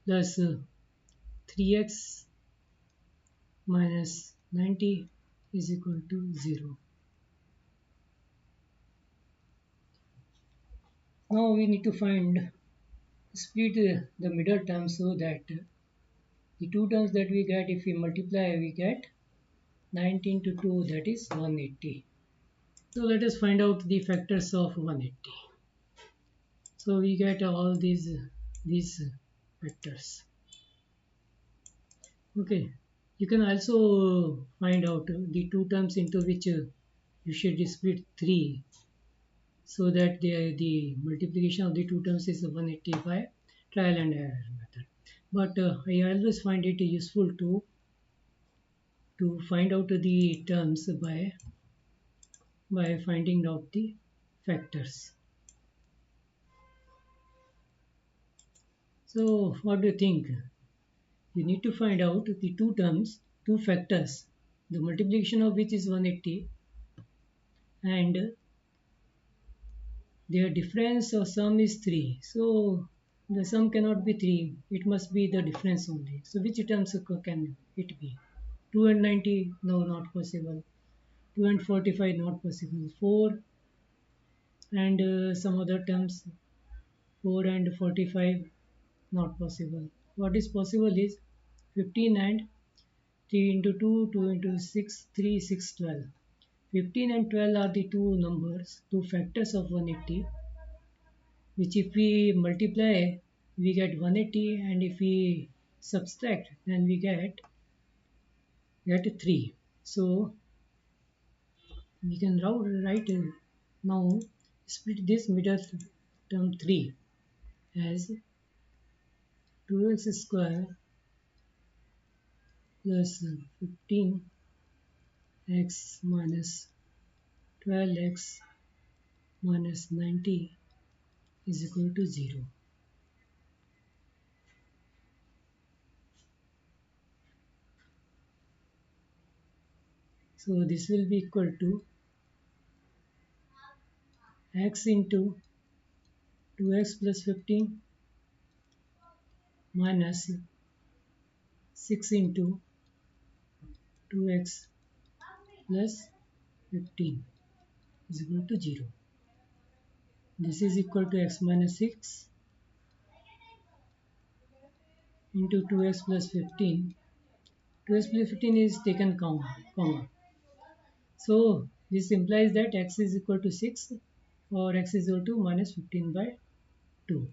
plus 3x minus 90 is equal to 0. Now we need to find split the middle term so that the two terms that we get, if we multiply, we get 19 to 2, that is 180. So let us find out the factors of 180. So we get all these factors. Okay, you can also find out the two terms into which you should split 3 so that the multiplication of the two terms is 185 trial and error method. But I always find it useful to find out the terms by finding out the factors. So what do you think? You need to find out the two terms, two factors, the multiplication of which is 180 and their difference or sum is 3. So the sum cannot be 3, it must be the difference only. So which terms can it be? 2 and 90, no, not possible. 2 and 45, not possible. 4 and some other terms, 4 and 45, not possible. What is possible is 15 and 3 into 2, 2 into 6, 3, 6, 12. 15 and 12 are the two numbers, two factors of 180, which if we multiply, we get 180, and if we subtract, then we get 3. So we can write now, split this middle term 3 as 2x square plus 15x minus 12x minus 90 is equal to 0. So this will be equal to x into 2x plus 15 minus 6 into 2x plus 15 is equal to 0. This is equal to x minus 6 into 2x plus 15. 2x plus 15 is taken comma. So this implies that x is equal to 6 or x is equal to minus 15 by 2.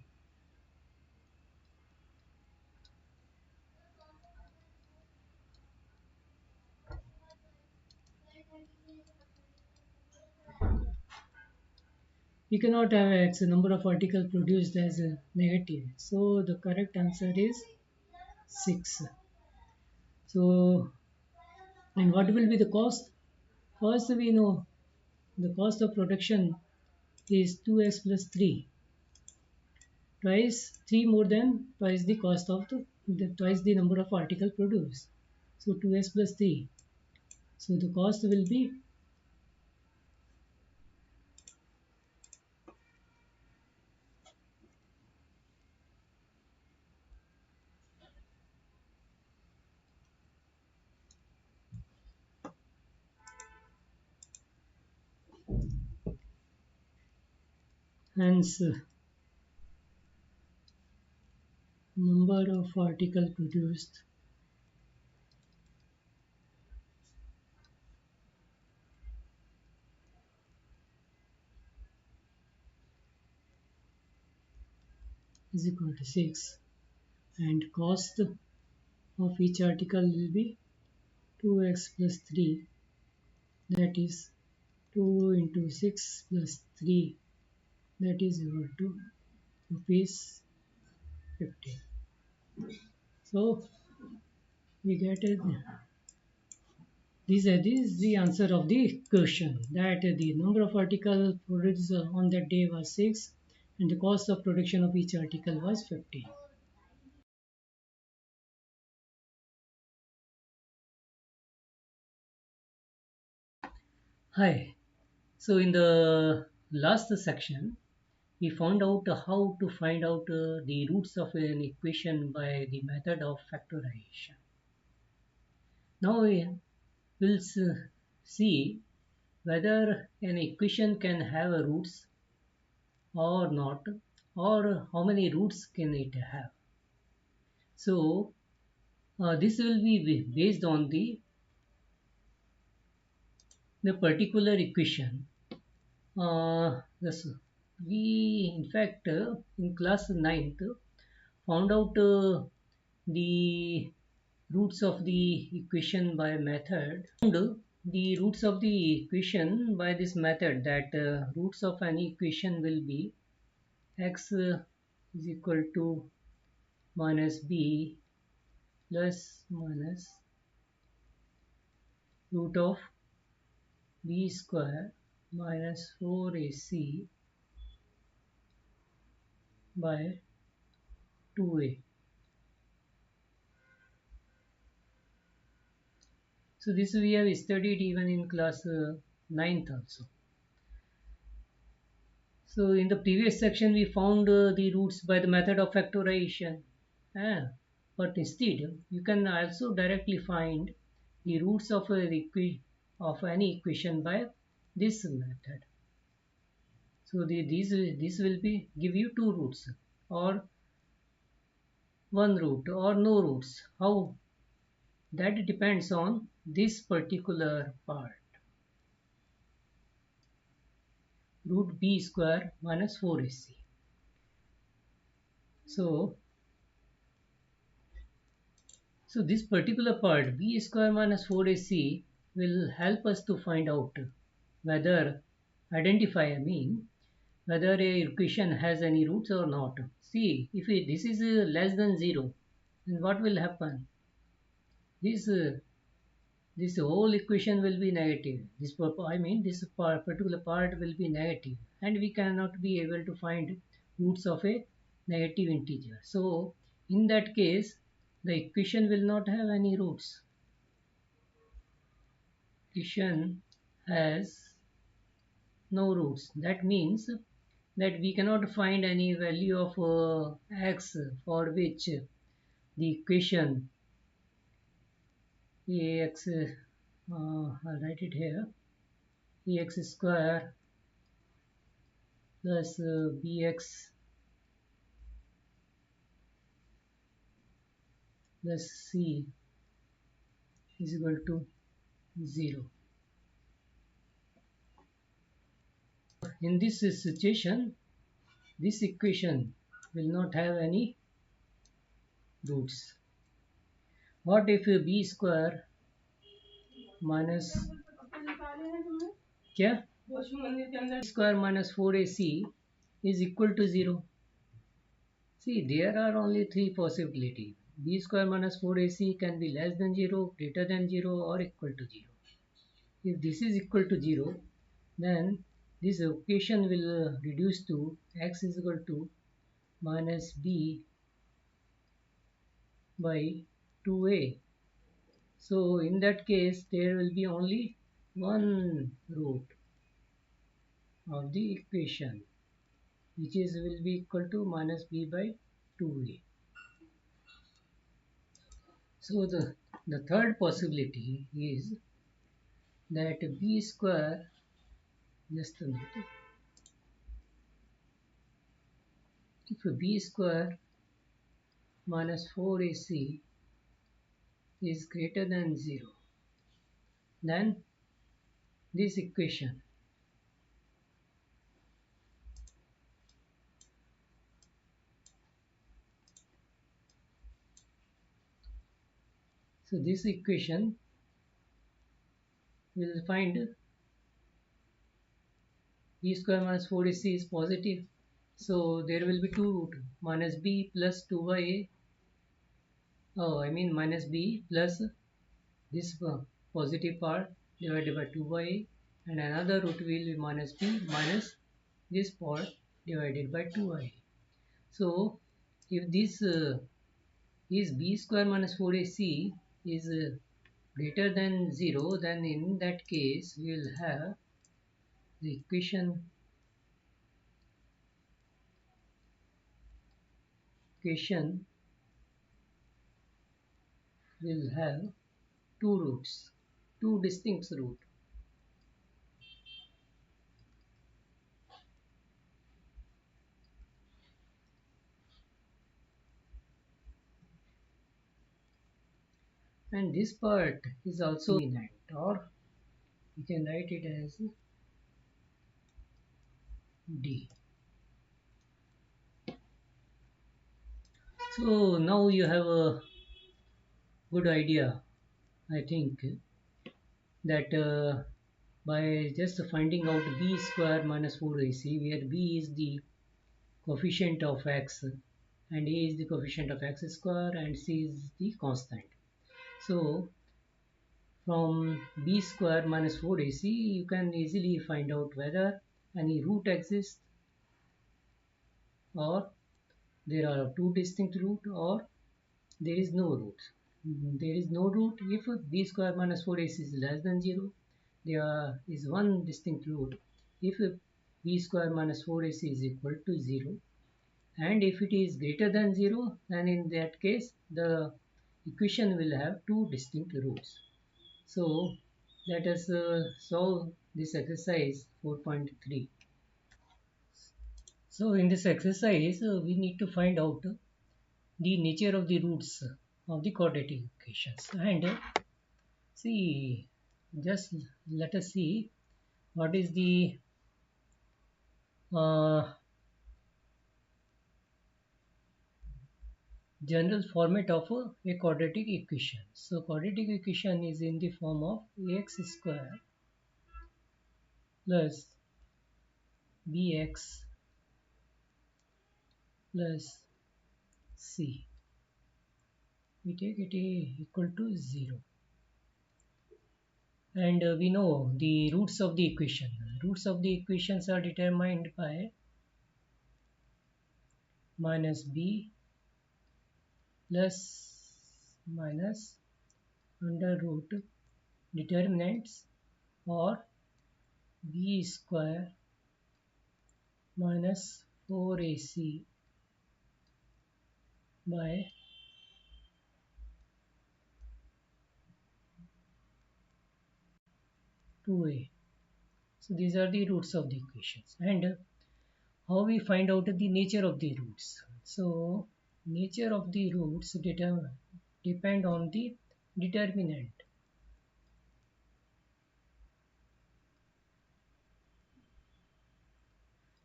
We cannot have x number of articles produced as a negative. So the correct answer is 6. So, and what will be the cost? First, we know the cost of production is 2x plus 3, twice 3 more than twice the cost of the twice the number of article produced. So 2x plus 3. So the cost will be, hence number of article produced is equal to 6, and cost of each article will be 2x plus 3, that is 2 into 6 plus 3, that is equal to rupees 50. So we get it. This is the answer of the question, that the number of articles produced on that day was 6 and the cost of production of each article was 50. Hi. So in the last section, we found out how to find out the roots of an equation by the method of factorization. Now we'll see whether an equation can have a roots or not, or how many roots can it have. So this will be based on the particular equation. This, we in fact in class ninth found out the roots of the equation by method. Found the roots of the equation by this method, that roots of any equation will be x is equal to minus b plus minus root of b square minus 4ac by 2a. So this we have studied even in class 9th also. So in the previous section we found the roots by the method of factorization. Ah, but instead you can also directly find the roots of, of any equation by this method. So this will be give you two roots or one root or no roots. How? That depends on this particular part. Root b square minus 4ac. So, so this particular part b square minus 4ac will help us to find out whether, identify I mean, whether a equation has any roots or not. See, if this is less than 0, then what will happen? This this whole equation will be negative. I mean this particular part will be negative, and we cannot be able to find roots of a negative integer. So in that case the equation will not have any roots. Equation has no roots. That means that we cannot find any value of x for which the equation ax, I'll write it here, ax square plus bx plus c is equal to 0. In this situation, this equation will not have any roots. What if b square minus क्या b square minus 4ac is equal to 0? See, there are only three possibilities. b square minus 4ac can be less than 0, greater than 0 or equal to 0. If this is equal to 0, then this equation will reduce to x is equal to minus b by 2a. So in that case, there will be only one root of the equation, which is will be equal to minus b by 2a. So the third possibility is that b square, just a minute, if b square minus 4ac is greater than 0, then this equation, so this equation will find b square minus 4ac is positive. So there will be two root, minus b plus 2 by a. Oh, I mean minus b plus this positive part divided by 2 by a, and another root will be minus b minus this part divided by 2 by a. So if this is b square minus 4ac is greater than 0, then in that case we will have the equation will have two roots, two distinct roots. And this part is also determinant, or you can write it as D. So now you have a good idea, I think, that by just finding out b square minus 4ac, where b is the coefficient of x and a is the coefficient of x square and c is the constant. So from b square minus 4ac, you can easily find out whether any root exists, or there are two distinct roots, or there is no root. There is no root if b square minus 4ac is less than 0. There is one distinct root if b square minus 4ac is equal to 0. And if it is greater than 0, then in that case the equation will have two distinct roots. So let us solve this exercise 4.3. So in this exercise we need to find out the nature of the roots of the quadratic equations, and see, just let us see what is the uh, general format of a quadratic equation. So quadratic equation is in the form of ax square plus bx plus c. We take it equal to 0. And we know the roots of the equation. Roots of the equations are determined by minus b plus minus under root determinants, or b square minus 4ac by 2a. So these are the roots of the equations. And how we find out the nature of the roots? So nature of the roots depend on the determinant.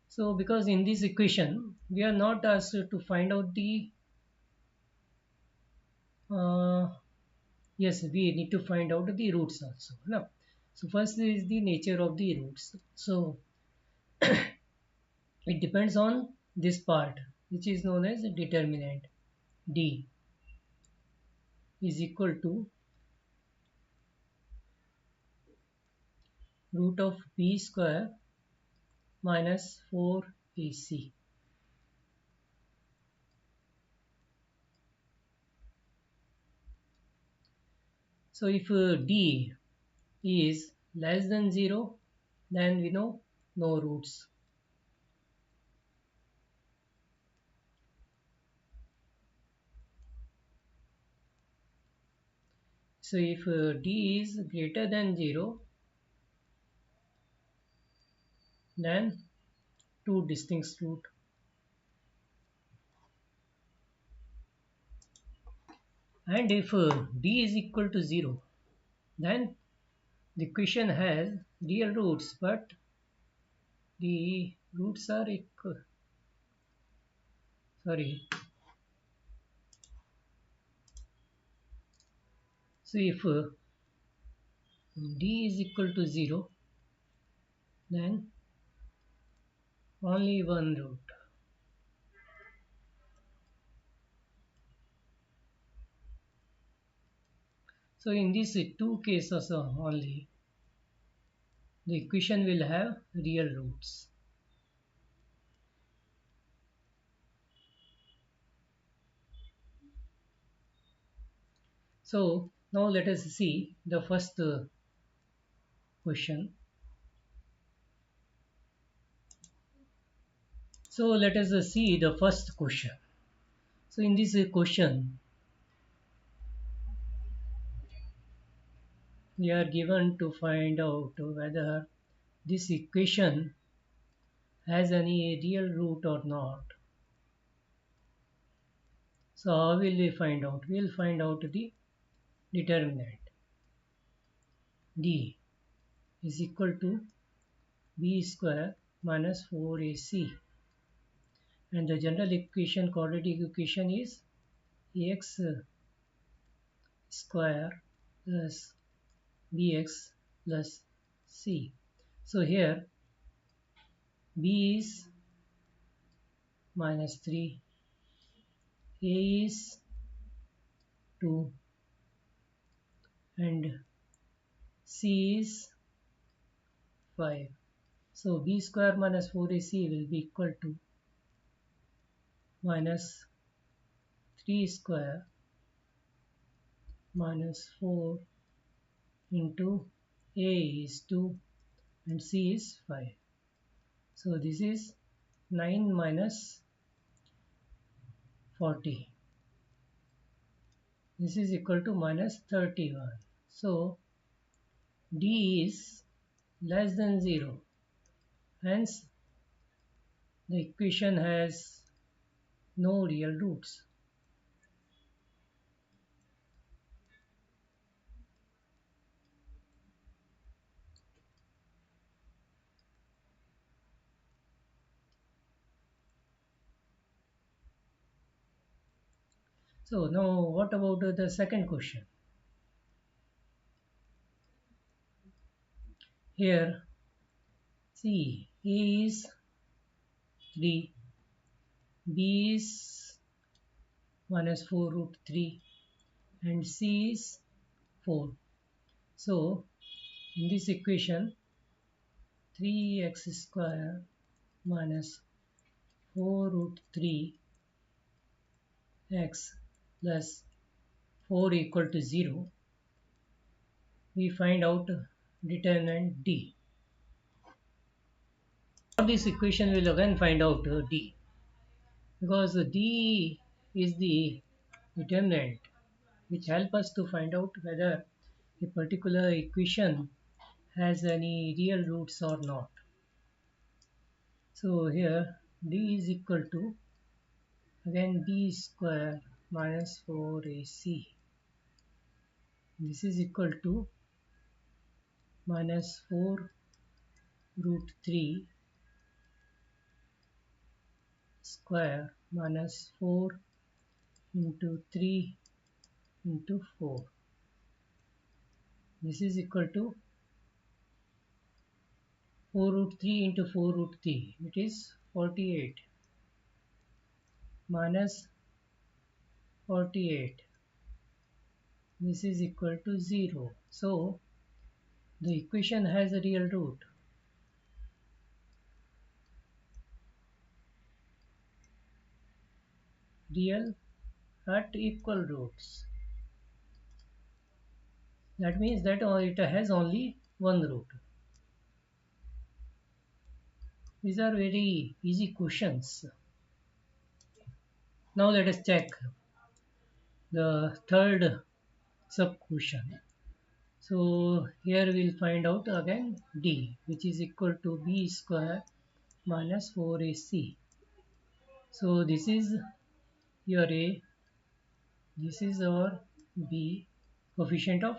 So because in this equation we are not asked to find out the uh, yes, we need to find out the roots also. No. So first is the nature of the roots. So it depends on this part, which is known as determinant D. is equal to root of b square minus 4ac. So if d is less than 0, then we know no roots. So if d is greater than 0, then two distinct roots. And if d is equal to 0, then the equation has real roots, but the roots are equal. Sorry. So if d is equal to 0, then only one root. So in these two cases only, the equation will have real roots. So now let us see the first question. So let us see the first question. So in this question, we are given to find out whether this equation has any real root or not. So how will we find out? We will find out the determinant. D is equal to b square minus 4ac, and the general equation, quadratic equation, is ax square plus bx plus c. So here b is minus 3, a is 2, and c is 5. So b square minus 4ac will be equal to minus 3 square minus 4 into a is 2 and c is 5. So this is 9 minus 40. This is equal to minus 31. So d is less than 0. Hence the equation has no real roots. So now what about the second question? Here see a is 3, b is minus 4 root 3 and c is 4. So in this equation 3x square minus 4 root 3 x plus 4 equal to 0, we find out determinant d. For this equation we will again find out d, because d is the determinant which help us to find out whether a particular equation has any real roots or not. So here d is equal to again b square minus 4ac. This is equal to minus 4 root 3 square minus 4 into 3 into 4. This is equal to 4 root 3 into 4 root 3. It is 48 minus 48. this is equal to 0. So the equation has a real root. Real at equal roots. That means that it has only one root. These are very easy questions. Now let us check the third sub question. So here we'll find out again d, which is equal to b square minus 4ac. So this is your a, this is our b, coefficient of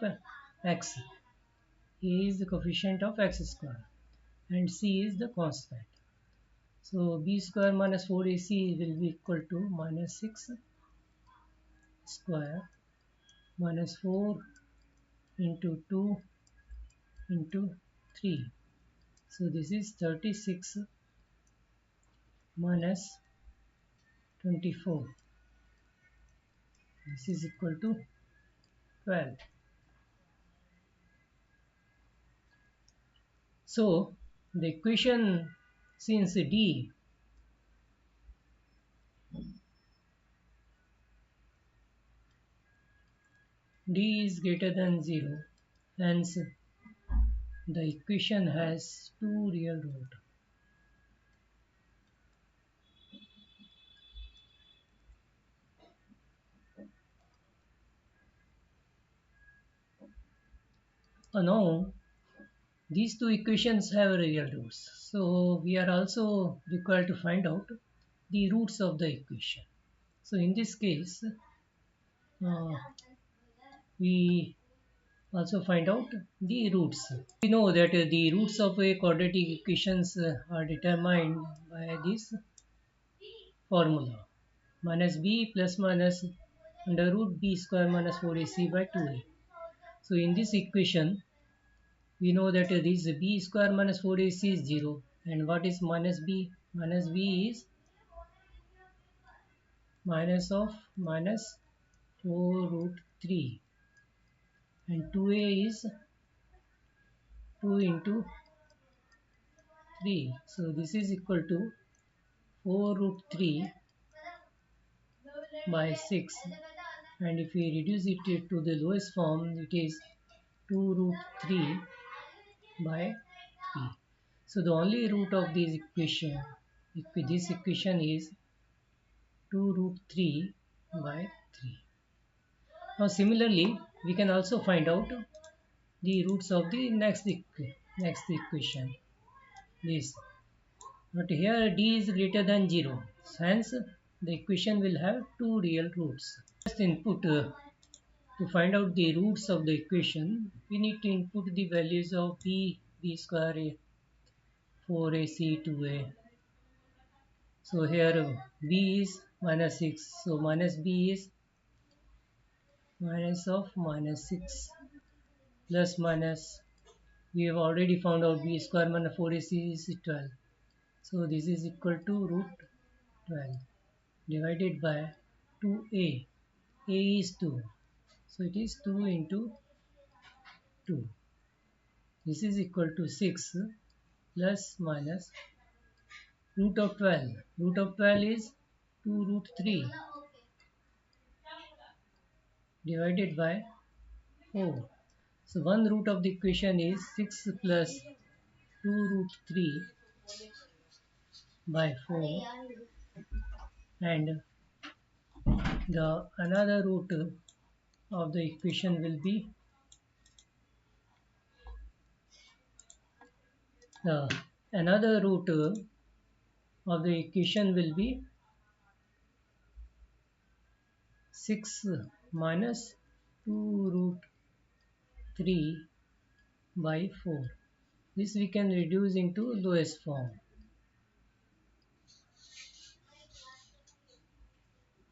x. A is the coefficient of x square and c is the constant. So b square minus 4ac will be equal to minus 6 square minus 4 into 2 into 3. So this is 36 minus 24. This is equal to 12. So the equation, since d is greater than 0, hence the equation has two real roots. Now these two equations have real roots. So we are also required to find out the roots of the equation. So in this case, uh, we also find out the roots. We know that the roots of a quadratic equations are determined by this formula, minus b plus minus under root b square minus 4ac by 2a. So in this equation, we know that this b square minus 4ac is 0. And what is minus b? Minus b is minus of minus 4 root 3. And 2a is 2 into 3. So this is equal to 4 root 3 by 6. And if we reduce it to the lowest form, it is 2 root 3 by 3. So the only root of this equation is 2 root 3 by 3. Now similarly, we can also find out the roots of the next equation, this. But here d is greater than 0. Hence, the equation will have two real roots. First input to find out the roots of the equation, we need to input the values of b square, 4ac, 2a. So here b is minus 6. So minus b is minus of minus 6 plus minus. We have already found out b square minus 4ac is 12. So this is equal to root 12 divided by 2a. A is 2. So it is 2 into 2. This is equal to 6 plus minus root of 12. Root of 12 is 2 root 3 divided by 4. So one root of the equation is 6 plus 2 root 3 by 4, and the another root of the equation will be another root of the equation will be 6 minus 2 root 3 by 4. This we can reduce into lowest form.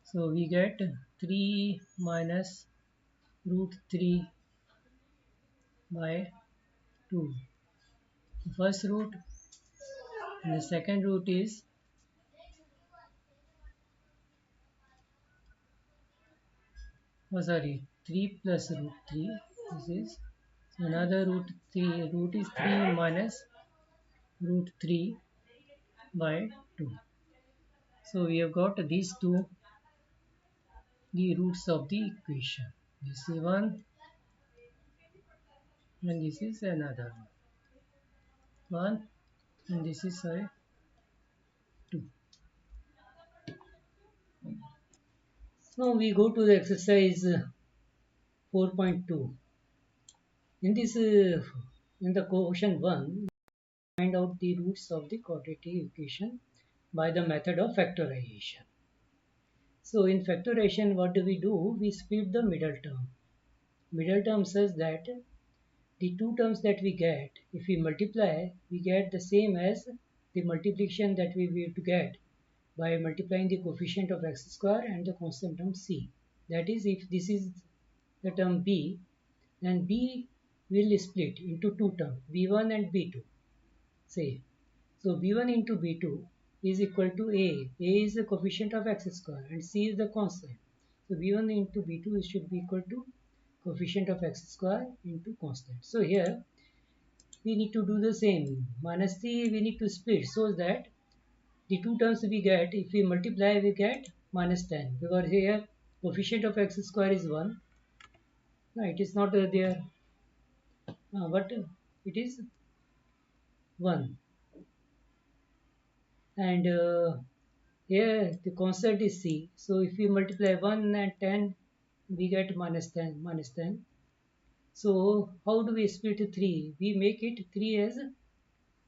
So we get 3 minus root 3 by 2. The first root and the second root is oh sorry 3 plus root 3. This is another root 3. Root is 3 minus root 3 by 2. So we have got these two, the roots of the equation. This is one and this is another one and this is 2. So we go to the exercise 4.2. In this in the question 1, find out the roots of the quadratic equation by the method of factorization. So in factorization, what do? We split the middle term. Middle term says that the two terms that we get, if we multiply, we get the same as the multiplication that we will to get by multiplying the coefficient of x square and the constant term c. That is, if this is the term b, then b will split into two terms, b1 and b2. Say, so b1 into b2 is equal to a. A is the coefficient of x square and c is the constant. So b1 into b2 should be equal to coefficient of x square into constant. So here we need to do the same. Minus 3 we need to split so that the two terms we get, if we multiply, we get minus 10, because here coefficient of x square is 1. No, it is not there, but it is 1. And here the constant is c. So if we multiply 1 and 10, we get minus 10, minus 10. So how do we split 3? We make it 3 as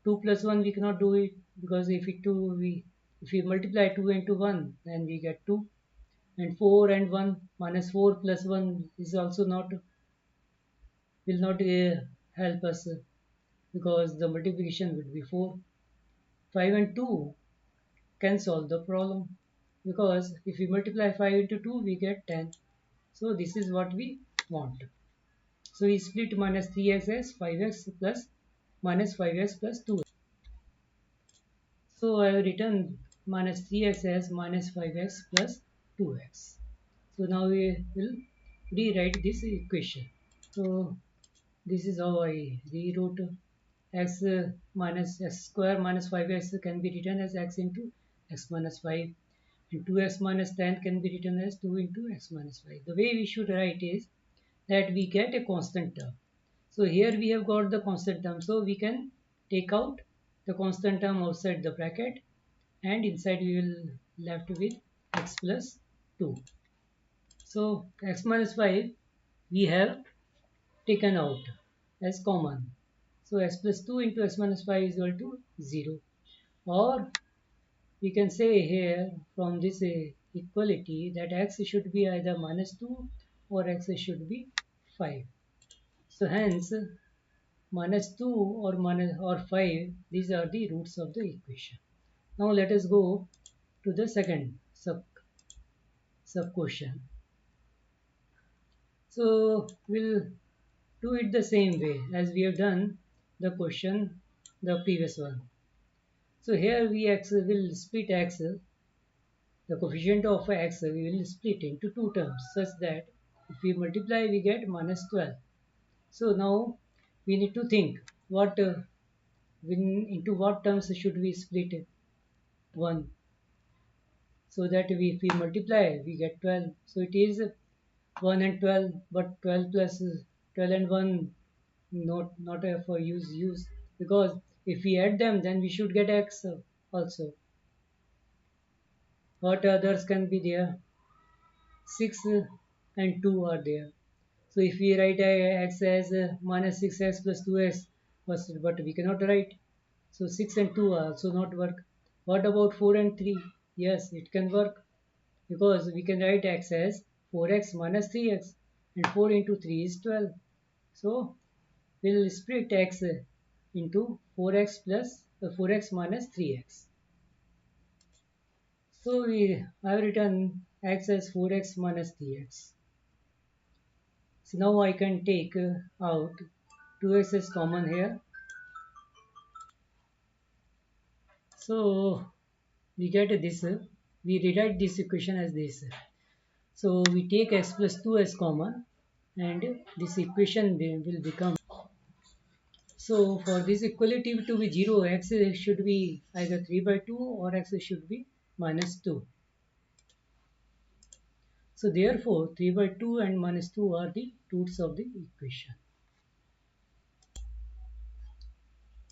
2 plus 1. We cannot do it because if we multiply 2 into 1, then we get 2. And 4 and 1 minus 4 plus 1 is also not, will not help us because the multiplication would be 4. 5 and 2 can solve the problem because if we multiply 5 into 2 we get 10. So this is what we want. So we split minus 3x as 5x plus minus 5x plus 2. So I have written minus 3x as minus 5x plus 2x. So now we will rewrite this equation. So this is how I rewrote x minus x square minus 5x can be written as x into x minus 5, and 2x minus 10 can be written as 2 into x minus 5. The way we should write is that we get a constant term. So here we have got the constant term, so we can take out the constant term outside the bracket and inside we will left with x plus 2. So x minus 5 we have taken out as common. So x plus 2 into x minus 5 is equal to 0. Or we can say here from this equality that x should be either minus 2 or x should be 5. So hence minus 2 or minus or 5, these are the roots of the equation. Now let us go to the second sub question. So we'll do it the same way as we have done the question, the previous one. So here we will split x, the coefficient of x we will split into two terms such that if we multiply we get minus 12. So now we need to think what into what terms should we split it? 1. So that if we multiply we get 12. So it is 1 and 12, but 12 plus 12 and 1 not for use because if we add them then we should get x also. What others can be there? 6 and 2 are there. So if we write x as minus 6x plus 2x, but we cannot write. So 6 and 2 also not work. What about 4 and 3? Yes, it can work because we can write x as 4x minus 3x and 4 into 3 is 12. So we'll split x into 4x plus 4x minus 3x. So I have written x as 4x minus 3x. So now I can take out 2x is common here. So we get this, we rewrite this equation as this. So we take x plus 2 as common. and this equation will become. So for this equality to be 0, x should be either 3 by 2 or x should be minus 2. So therefore 3 by 2 and minus 2 are the roots of the equation.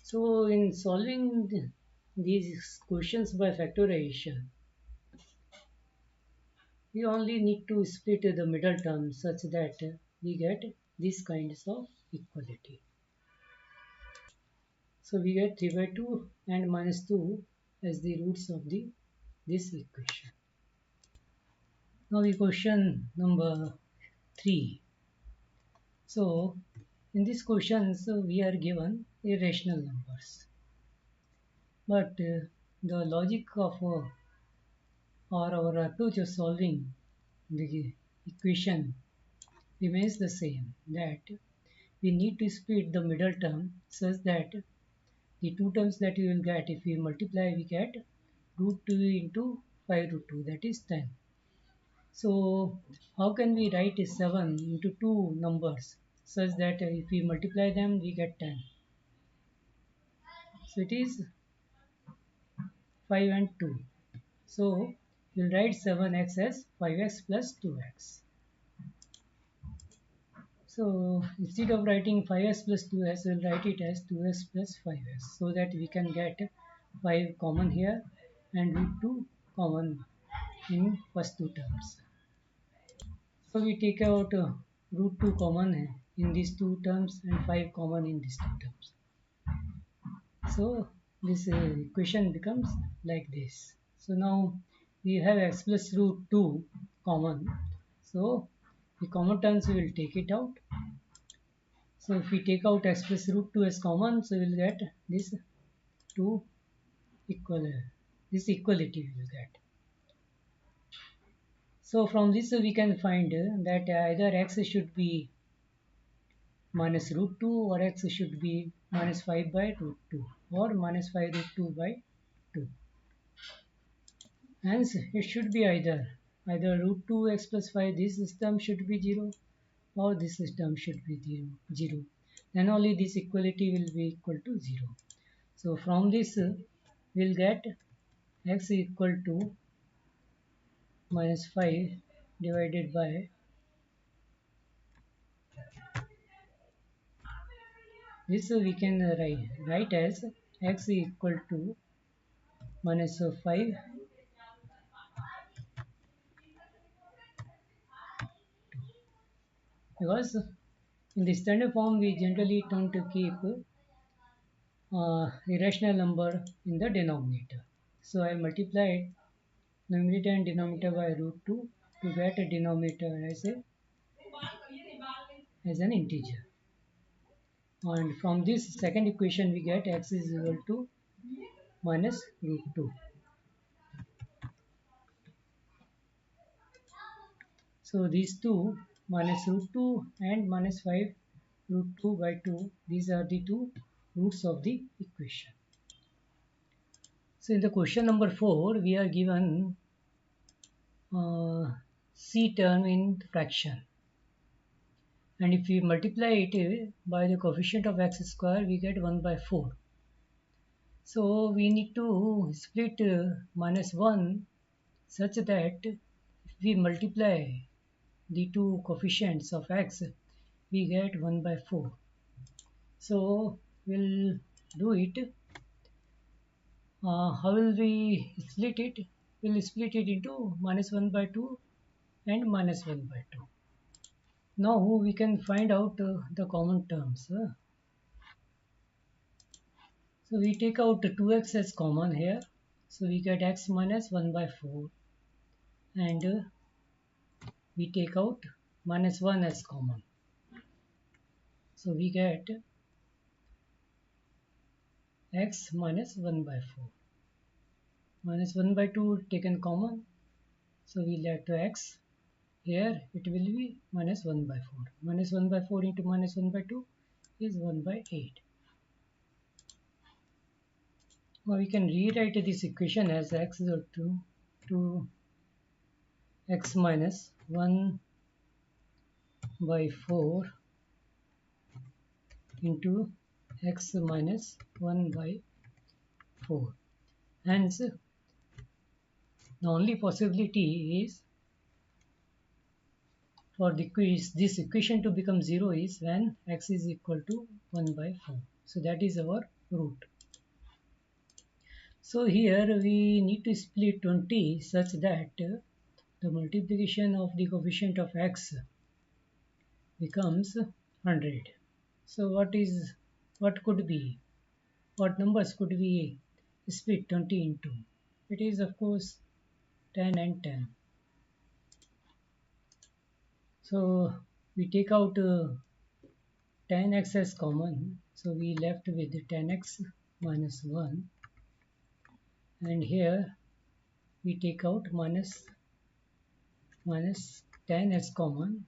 So in solving these questions by factorization, we only need to split the middle term such that we get these kinds of equality. So we get 3 by 2 and minus 2 as the roots of this equation. Now the question number 3. So in this question, we are given irrational numbers. But the logic of or our approach of solving the equation remains the same, that we need to split the middle term such that the two terms that we will get, if we multiply, we get root 2 into 5 root 2, that is 10. So how can we write 7 into two numbers such that if we multiply them we get 10? So it is 5 and 2. So we'll write 7x as 5x plus 2x. So instead of writing 5x plus 2x, we'll write it as 2x plus 5x, so that we can get 5 common here and root 2 common in first two terms. So we take out root 2 common in these two terms and 5 common in these two terms. So this equation becomes like this. So now we have x plus root 2 common. So the common terms we will take it out. So if we take out x plus root 2 as common, so we will get this 2 equal, this equality we will get. So from this we can find that either x should be minus root 2 or x should be minus 5 by root 2 or minus 5 root 2 by 2. Hence it should be either root 2 x plus 5, this system should be 0, or this system should be 0. Then only this equality will be equal to 0. So from this we'll get x equal to minus 5 divided by this, we can write as x equal to minus 5 because in the standard form we generally tend to keep irrational number in the denominator. So I multiplied numerator and denominator by root 2 to get a denominator as an integer. And from this second equation we get x is equal to minus root 2. So these two, minus root 2 and minus 5 root 2 by 2, these are the two roots of the equation. So in the question number 4, we are given c term in fraction. And if we multiply it by the coefficient of x square, we get 1 by 4. So we need to split minus 1 such that if we multiply the two coefficients of x, we get 1 by 4. So we'll do it. How will we split it? We'll split it into minus 1 by 2 and minus 1 by 2. Now we can find out the common terms. So we take out 2x as common here. So we get x minus 1 by 4. And we take out minus 1 as common. So we get x minus 1 by 4. Minus 1 by 2 taken common. So we left x. Here it will be minus 1 by 4. Minus 1 by 4 into minus 1 by 2 is 1 by 8. Now we can rewrite this equation as x is equal to x minus 1 by 4 into x minus 1 by 4. Hence, the only possibility is for this equation to become 0 is when x is equal to 1 by 4. So that is our root. So here we need to split 20 such that the multiplication of the coefficient of x becomes 100. So what could be, what numbers could we split 20 into? It is of course 10 and 10. So we take out 10x as common, so we left with 10x minus 1, and here we take out minus 10 as common,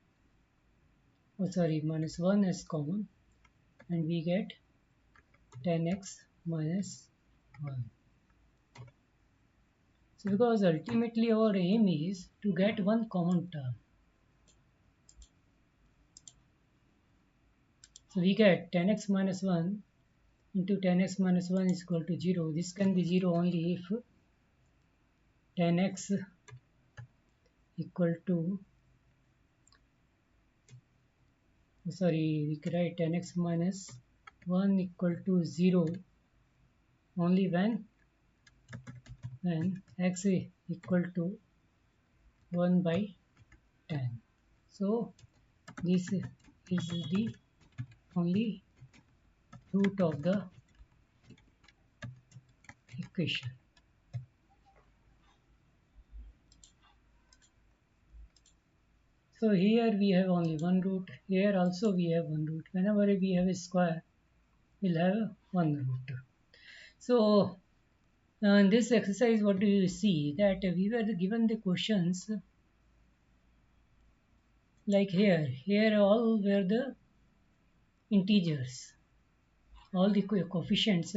minus 1 as common, and we get 10x minus 1. So because ultimately our aim is to get one common term. So we get 10x minus 1 into 10x minus 1 is equal to 0. This can be 0 only if 10x equal to, we can write 10x minus 1 equal to 0 only when x is equal to 1 by 10. So this is the only root of the equation. So here we have only one root, here also we have one root. Whenever we have a square, we'll have one root. So in this exercise, what do you see? That we were given the questions like here all were the integers. All the coefficient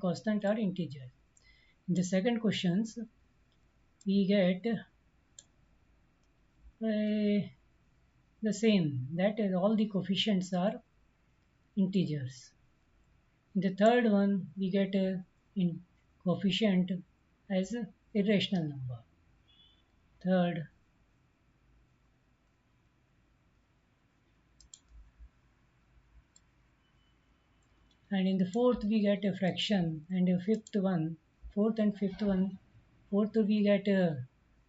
constant are integers. In the second questions, we get the same, that all the coefficients are integers. In the third one, we get a coefficient as a irrational number. Third, and in the fourth we get a fraction, and the fourth and fifth one, fourth we get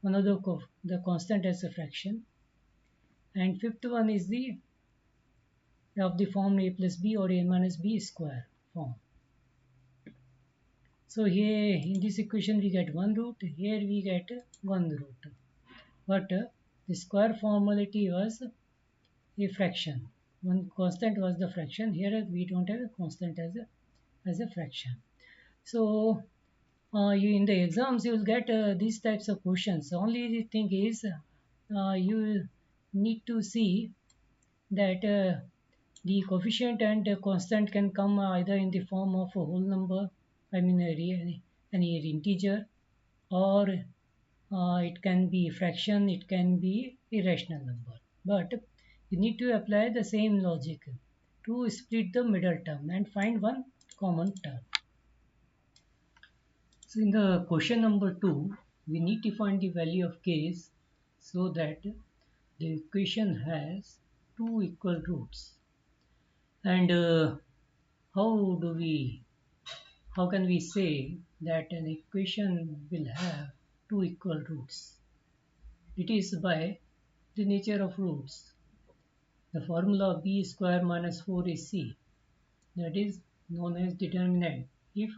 one of the constant as a fraction, and fifth one is the of the form a plus b or a minus b square form. So here in this equation we get one root, here we get one root, but the square formality was a fraction. One constant was the fraction. Here we don't have a constant as a fraction. So you in the exams you will get these types of questions. The only thing is you need to see that the coefficient and constant can come either in the form of a whole number, I mean any integer, or it can be fraction, it can be irrational number. But you need to apply the same logic to split the middle term and find one common term. So in the question number 2, we need to find the value of k's so that the equation has two equal roots. And how can we say that an equation will have two equal roots? It is by the nature of roots. The formula of b square minus 4ac, that is known as determinant. If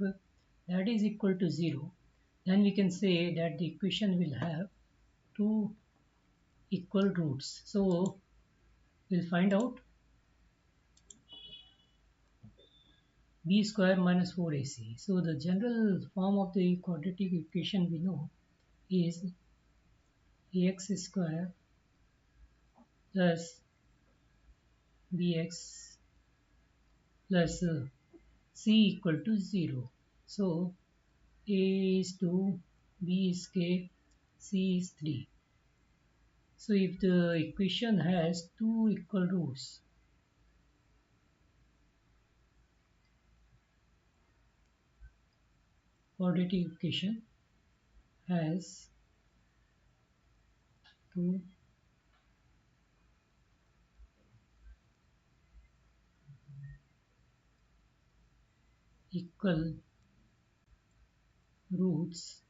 that is equal to 0, then we can say that the equation will have two equal roots. So we'll find out b square minus 4ac. So the general form of the quadratic equation we know is ax square plus bx plus c equal to 0. So a is 2, b is k, c is 3. So if the equation has two equal roots, quadratic equation has two equal roots,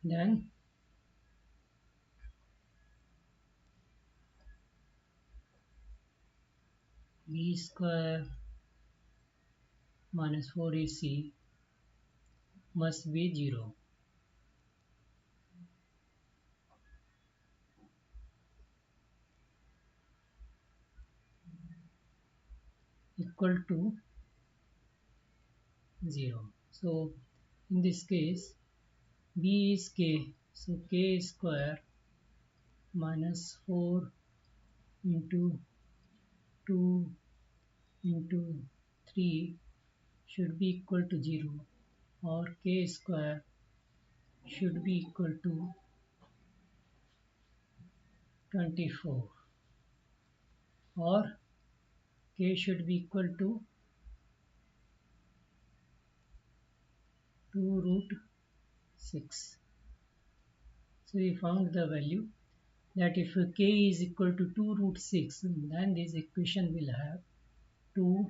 then b square minus 4ac must be 0. Equal to 0. So in this case b is k, so k square minus 4 into 2 into 3 should be equal to 0, or k square should be equal to 24, or k should be equal to 2 root 6. So we found the value that if k is equal to 2 root 6, then this equation will have two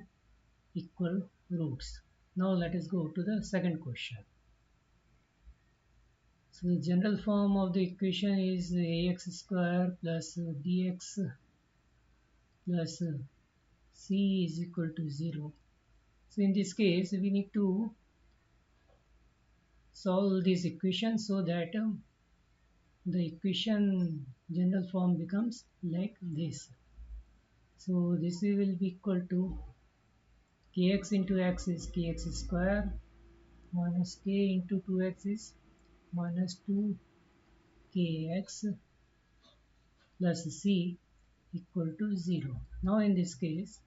equal roots. Now let us go to the second question. So the general form of the equation is ax square plus bx plus c is equal to 0. So in this case we need to solve this equation so that the equation general form becomes like this. So this will be equal to kx into x is kx square minus k into 2x is minus 2kx plus c equal to 0. Now in this case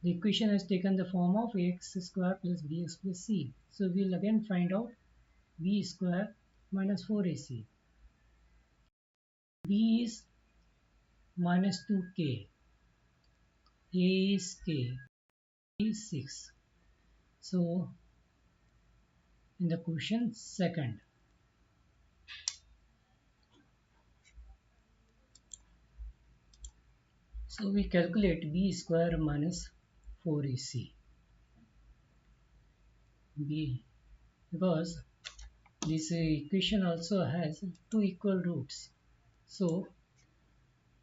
the equation has taken the form of ax square plus bx plus c. So we'll again find out b square minus 4ac. b is minus 2k, a is k, is 6. So in the question second, so we calculate b square minus 4ac. b, because this equation also has two equal roots. So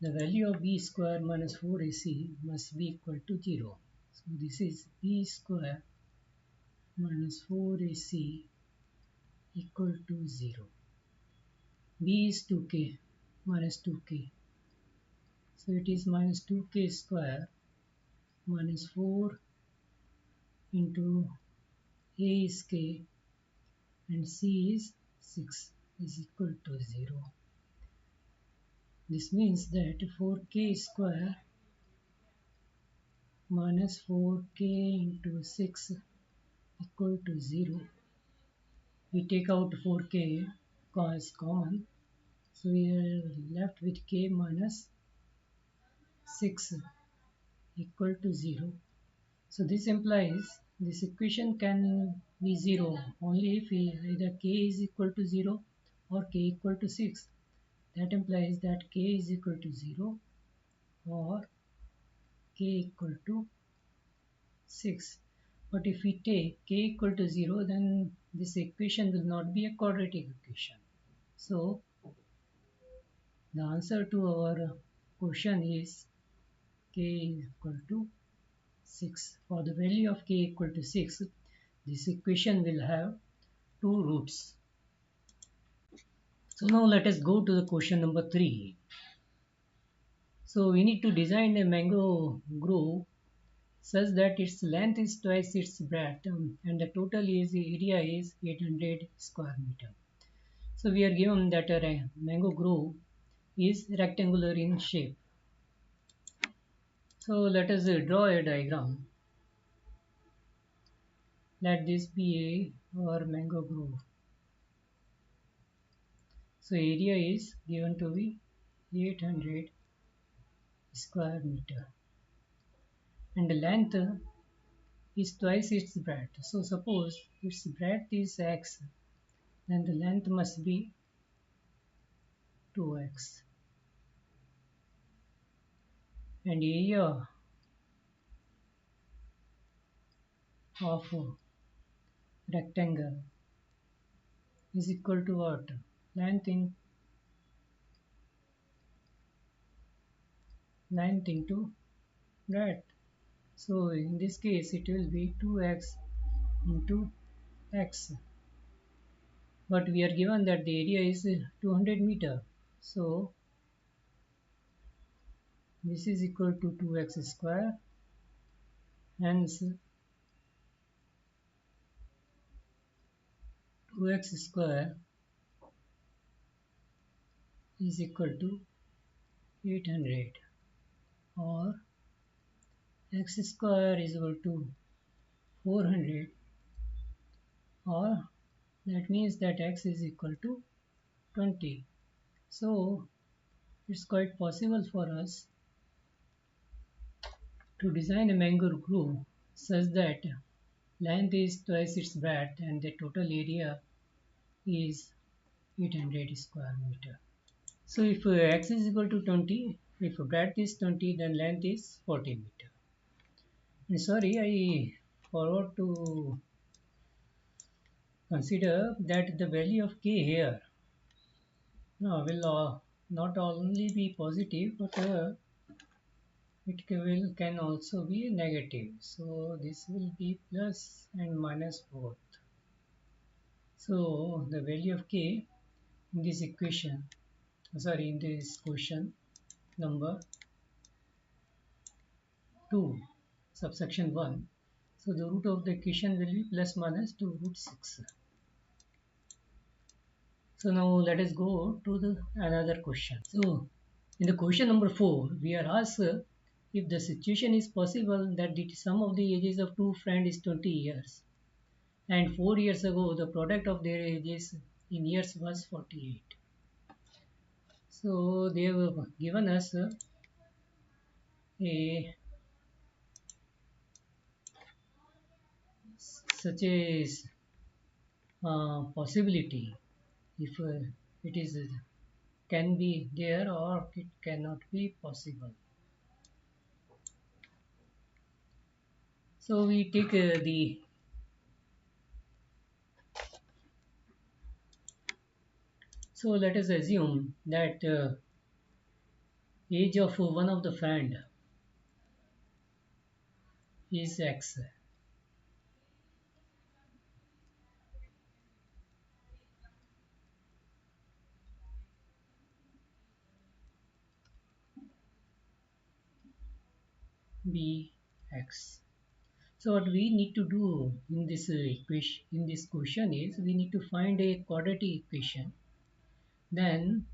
the value of b square minus 4ac must be equal to 0. So this is b square minus 4ac equal to 0. b is 2k minus 2k. So it is minus 2k square minus 4 into a is k and c is 6 is equal to 0. This means that 4k square minus 4k into 6 equal to 0. We take out 4k as common, so we are left with k minus 6 equal to 0. So this implies this equation can be 0 only if either k is equal to 0 or k equal to 6. That implies that k is equal to 0 or k equal to 6. But if we take k equal to 0, then this equation will not be a quadratic equation. So the answer to our question is k is equal to 6. For the value of k equal to 6, this equation will have two roots. So now let us go to the question number 3. So we need to design a mango grove such that its length is twice its breadth and the total area is 800 square meter. So we are given that a mango grove is rectangular in shape. So let us draw a diagram. Let this be our mango grove. So area is given to be 800 square meter, and the length is twice its breadth. So suppose its breadth is x, then the length must be 2x, and area of rectangle is equal to what? Length in length into breadth. So in this case it will be 2x into x, but we are given that the area is 200 meter. So this is equal to 2x square, hence 2x square is equal to 800, or x square is equal to 400, or that means that x is equal to 20. So it's quite possible for us to design a mangrove grove such that length is twice its breadth and the total area is 800 square meter. So if x is equal to 20, if breadth is 20, then length is 40 meter. And sorry, I forgot to consider that the value of k here will not only be positive, but can also be negative. So this will be plus and minus both. So the value of k in this equation, sorry, in this question number 2, subsection 1. So the root of the equation will be plus minus 2 root 6. So now let us go to the another question. So in the question number 4, we are asked if the situation is possible that the sum of the ages of two friends is 20 years, and 4 years ago the product of their ages in years was 48. So they have given us a such a possibility if it is can be there or it cannot be possible. So we take the so let us assume that age of one of the friend is x, b x. So what we need to do in this equation, in this question, is we need to find a quadratic equation. Then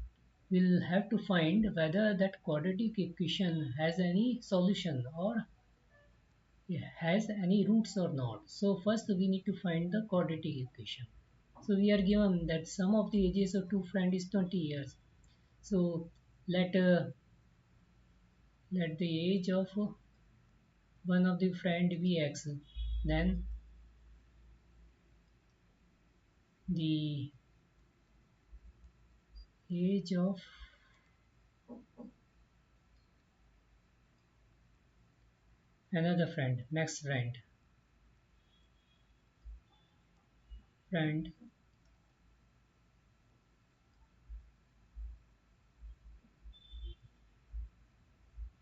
we'll have to find whether that quadratic equation has any solution or has any roots or not. So first we need to find the quadratic equation. So we are given that sum of the ages of two friends is 20 years. So let let the age of one of the friend be x. Then the age of another friend, next friend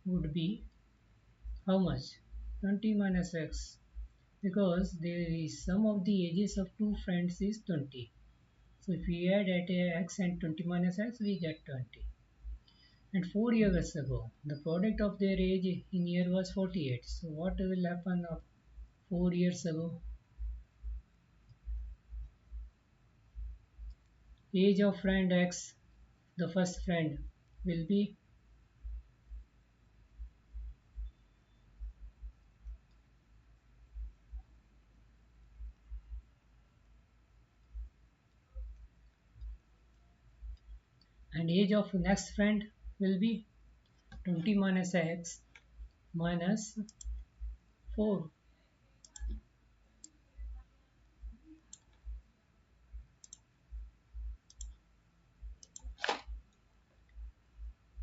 would be how much? 20 minus x, because there is sum of the ages of two friends is 20. So if we add at x and 20 minus x, we get 20. And 4 years ago, the product of their age in year was 48. So what will happen of 4 years ago? Age of friend x, the first friend, will be and age of next friend will be 20 minus x minus 4.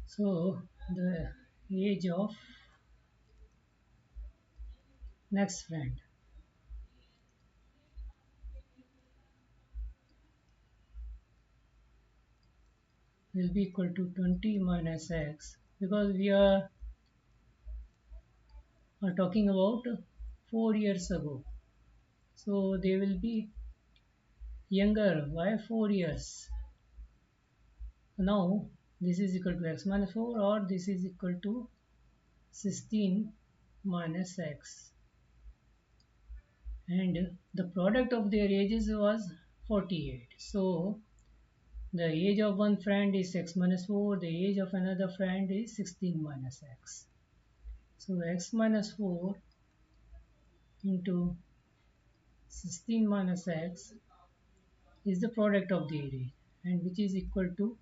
So the age of next friend will be equal to 20 minus x, because we are talking about 4 years ago. So they will be younger by 4 years. Now this is equal to x minus 4, or this is equal to 16 minus x, and the product of their ages was 48. So the age of one friend is x minus 4, the age of another friend is 16 minus x. So x minus 4 into 16 minus x is the product of the age, and which is equal to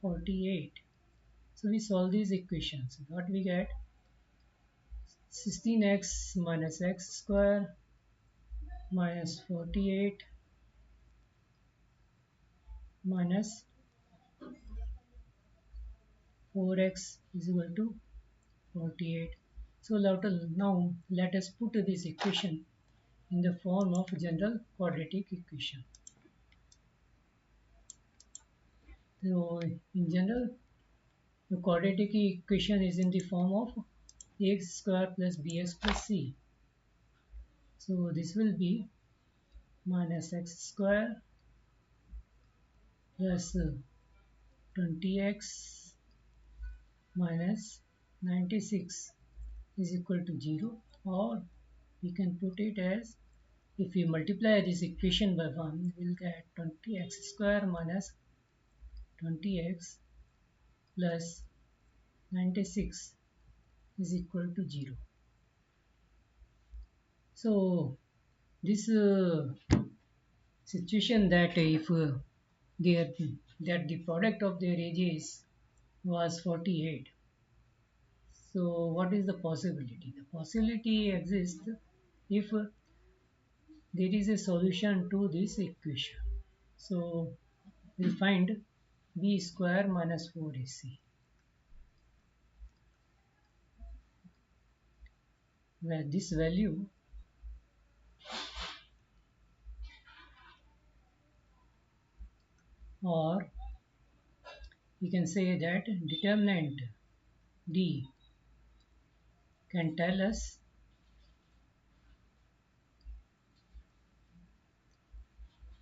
48. So we solve these equations. What we get? 16x minus x square minus 48 minus 4x is equal to 48. So now let us put this equation in the form of general quadratic equation. So in general, the quadratic equation is in the form of ax square plus bx plus c. So this will be minus x square plus 20x minus 96 is equal to 0, or we can put it as, if we multiply this equation by 1, we will get 20x square minus 20x plus 96 is equal to 0. So this situation that if their that the product of their ages was 48, so what is the possibility? The possibility exists if there is a solution to this equation. So we find b square minus 4ac, where this value, or we can say that determinant d can tell us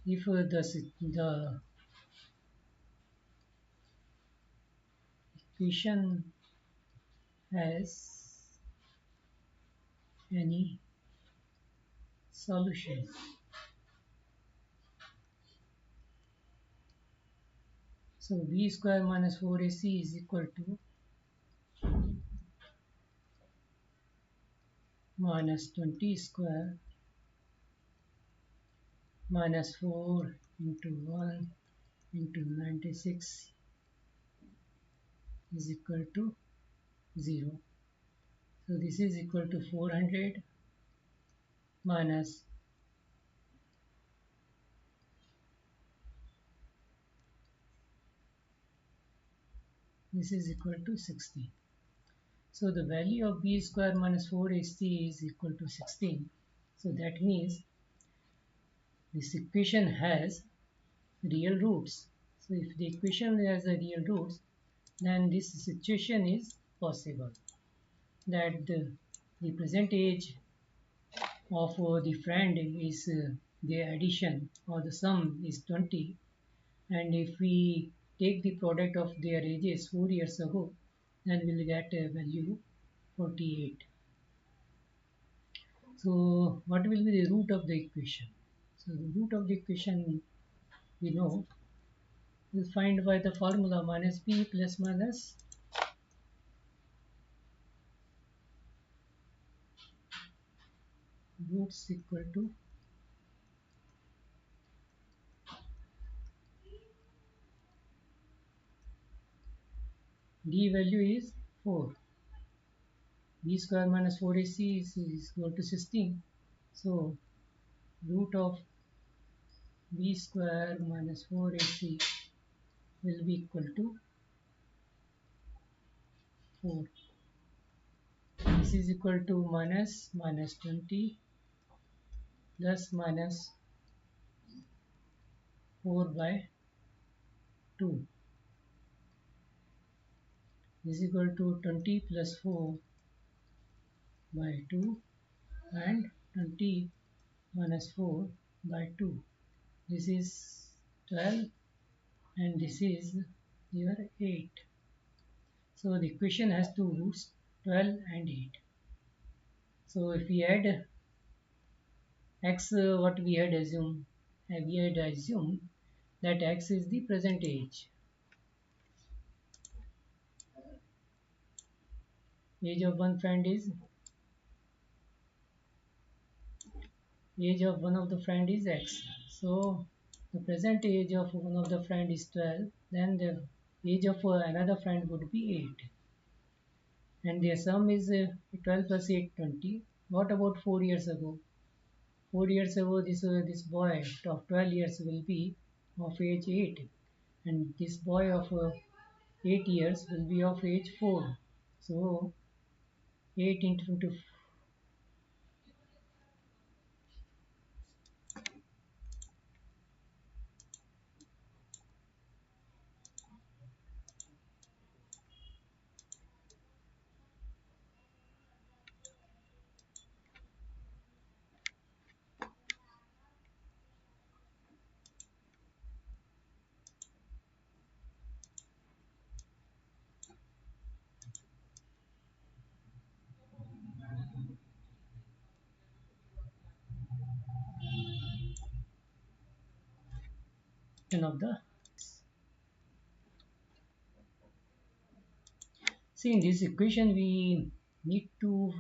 if the equation has any solution. So b square minus 4ac is equal to minus 20 square minus 4 into 1 into 96 is equal to 0. So this is equal to 400 minus this is equal to 16. So the value of b square minus 4ac is equal to 16. So that means this equation has real roots. So if the equation has a real roots, then this situation is possible, that the present age of the friend is the addition or the sum is 20, and if we take the product of their ages 4 years ago, then we'll get a value 48. So what will be the root of the equation? So the root of the equation we know, we'll find by the formula minus b plus minus roots equal to D value is 4. B square minus 4ac is equal to 16. So root of b square minus 4ac will be equal to 4. This is equal to minus 20 plus minus 4 by 2 is equal to 20 plus 4 by 2 and 20 minus 4 by 2. This is 12 and this is your 8. So the equation has two roots, 12 and 8. So if we add x, what we had assumed, we had assumed that x is the present age of one friend is age of one of the friend is x. So the present age of one of the friend is 12, then the age of another friend would be 8, and their sum is 12 plus 8 20. What about 4 years ago? 4 years ago, this boy of 12 years will be of age 8, and this boy of 8 years will be of age 4. So 8 into 10 of the. See, in this equation we need to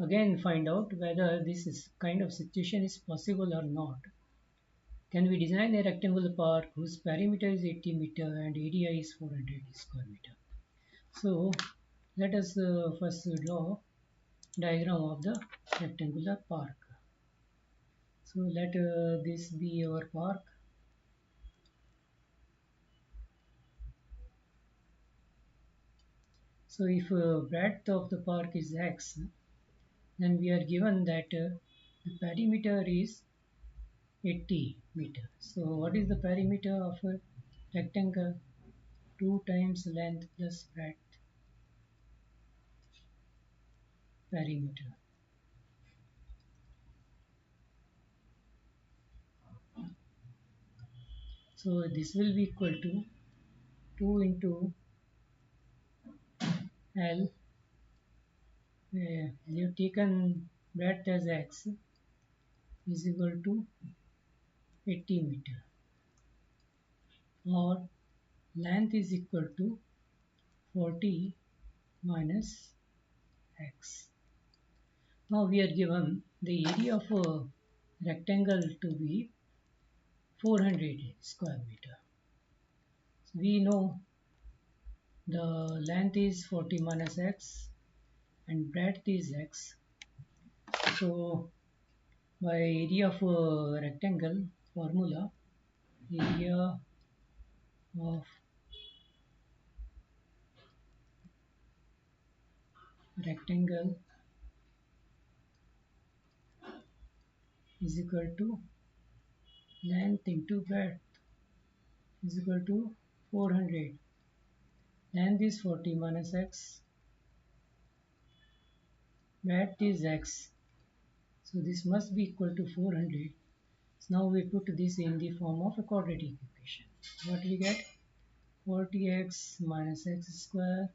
again find out whether this is kind of situation is possible or not. Can we design a rectangular park whose perimeter is 80 meter and area is 400 square meter? So let us first draw diagram of the rectangular park. So let this be our park. So if breadth of the park is x, then we are given that the perimeter is 80 meter. So what is the perimeter of a rectangle? 2 times length plus breadth perimeter. So this will be equal to 2 into L. We have taken breadth as x is equal to 80 meter, or length is equal to 40 minus x. Now we are given the area of a rectangle to be 400 square meter. So we know the length is 40 minus x and breadth is x. So by area of a rectangle formula, area of rectangle is equal to length into breadth is equal to 400. Length is 40 minus x, breadth is x. So this must be equal to 400. So now we put this in the form of a quadratic equation. What we get? 40x minus x square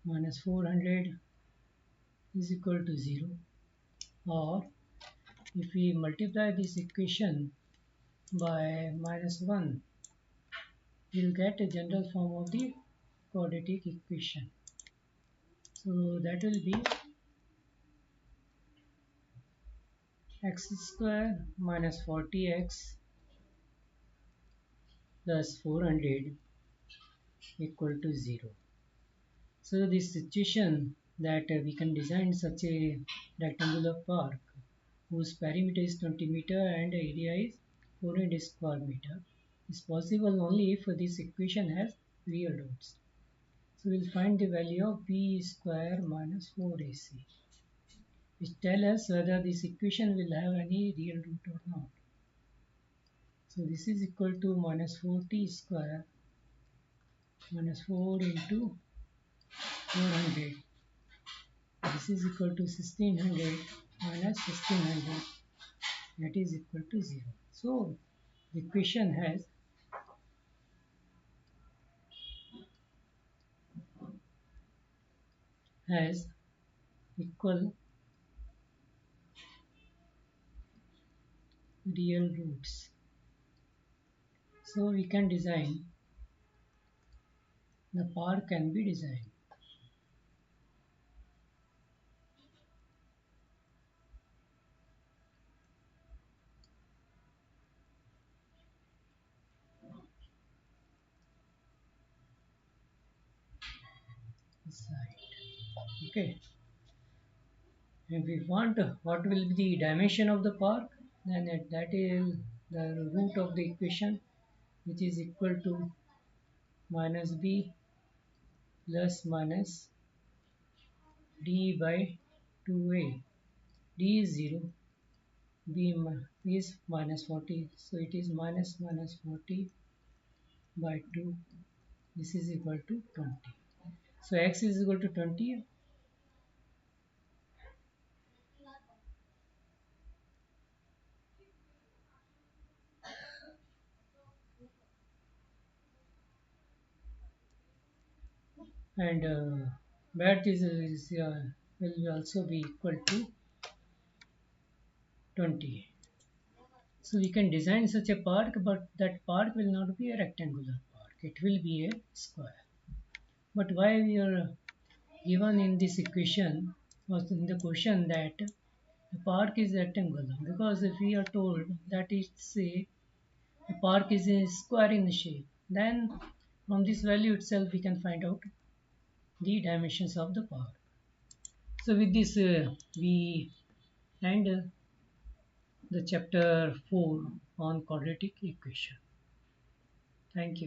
minus 400 is equal to 0. Or if we multiply this equation by minus 1, we will get a general form of the quadratic equation. So that will be x square minus 40x plus 400 equal to 0. So this situation that we can design such a rectangular park whose perimeter is 20 meter and area is 400 square meter is possible only if this equation has real roots. So we'll find the value of b square minus 4ac, which tell us whether this equation will have any real root or not. So this is equal to minus 4t square minus 4 into 400. This is equal to 1600 minus 1600, that is equal to 0. So the equation has equal real roots. So we can design, the park can be designed. Side. Okay. If we want what will be the dimension of the park, then that is the root of the equation, which is equal to minus b plus minus d by 2a. D is 0, is minus 40, so it is minus 40 by 2. This is equal to 20. So x is equal to 20, and breadth will also be equal to 20. So we can design such a park, but that park will not be a rectangular park. It will be a square. But why we are given in this equation was in the question that the park is rectangular, because if we are told that it's a park is a square in shape, then from this value itself we can find out the dimensions of the park. So with this we end the chapter 4 on quadratic equation. Thank you.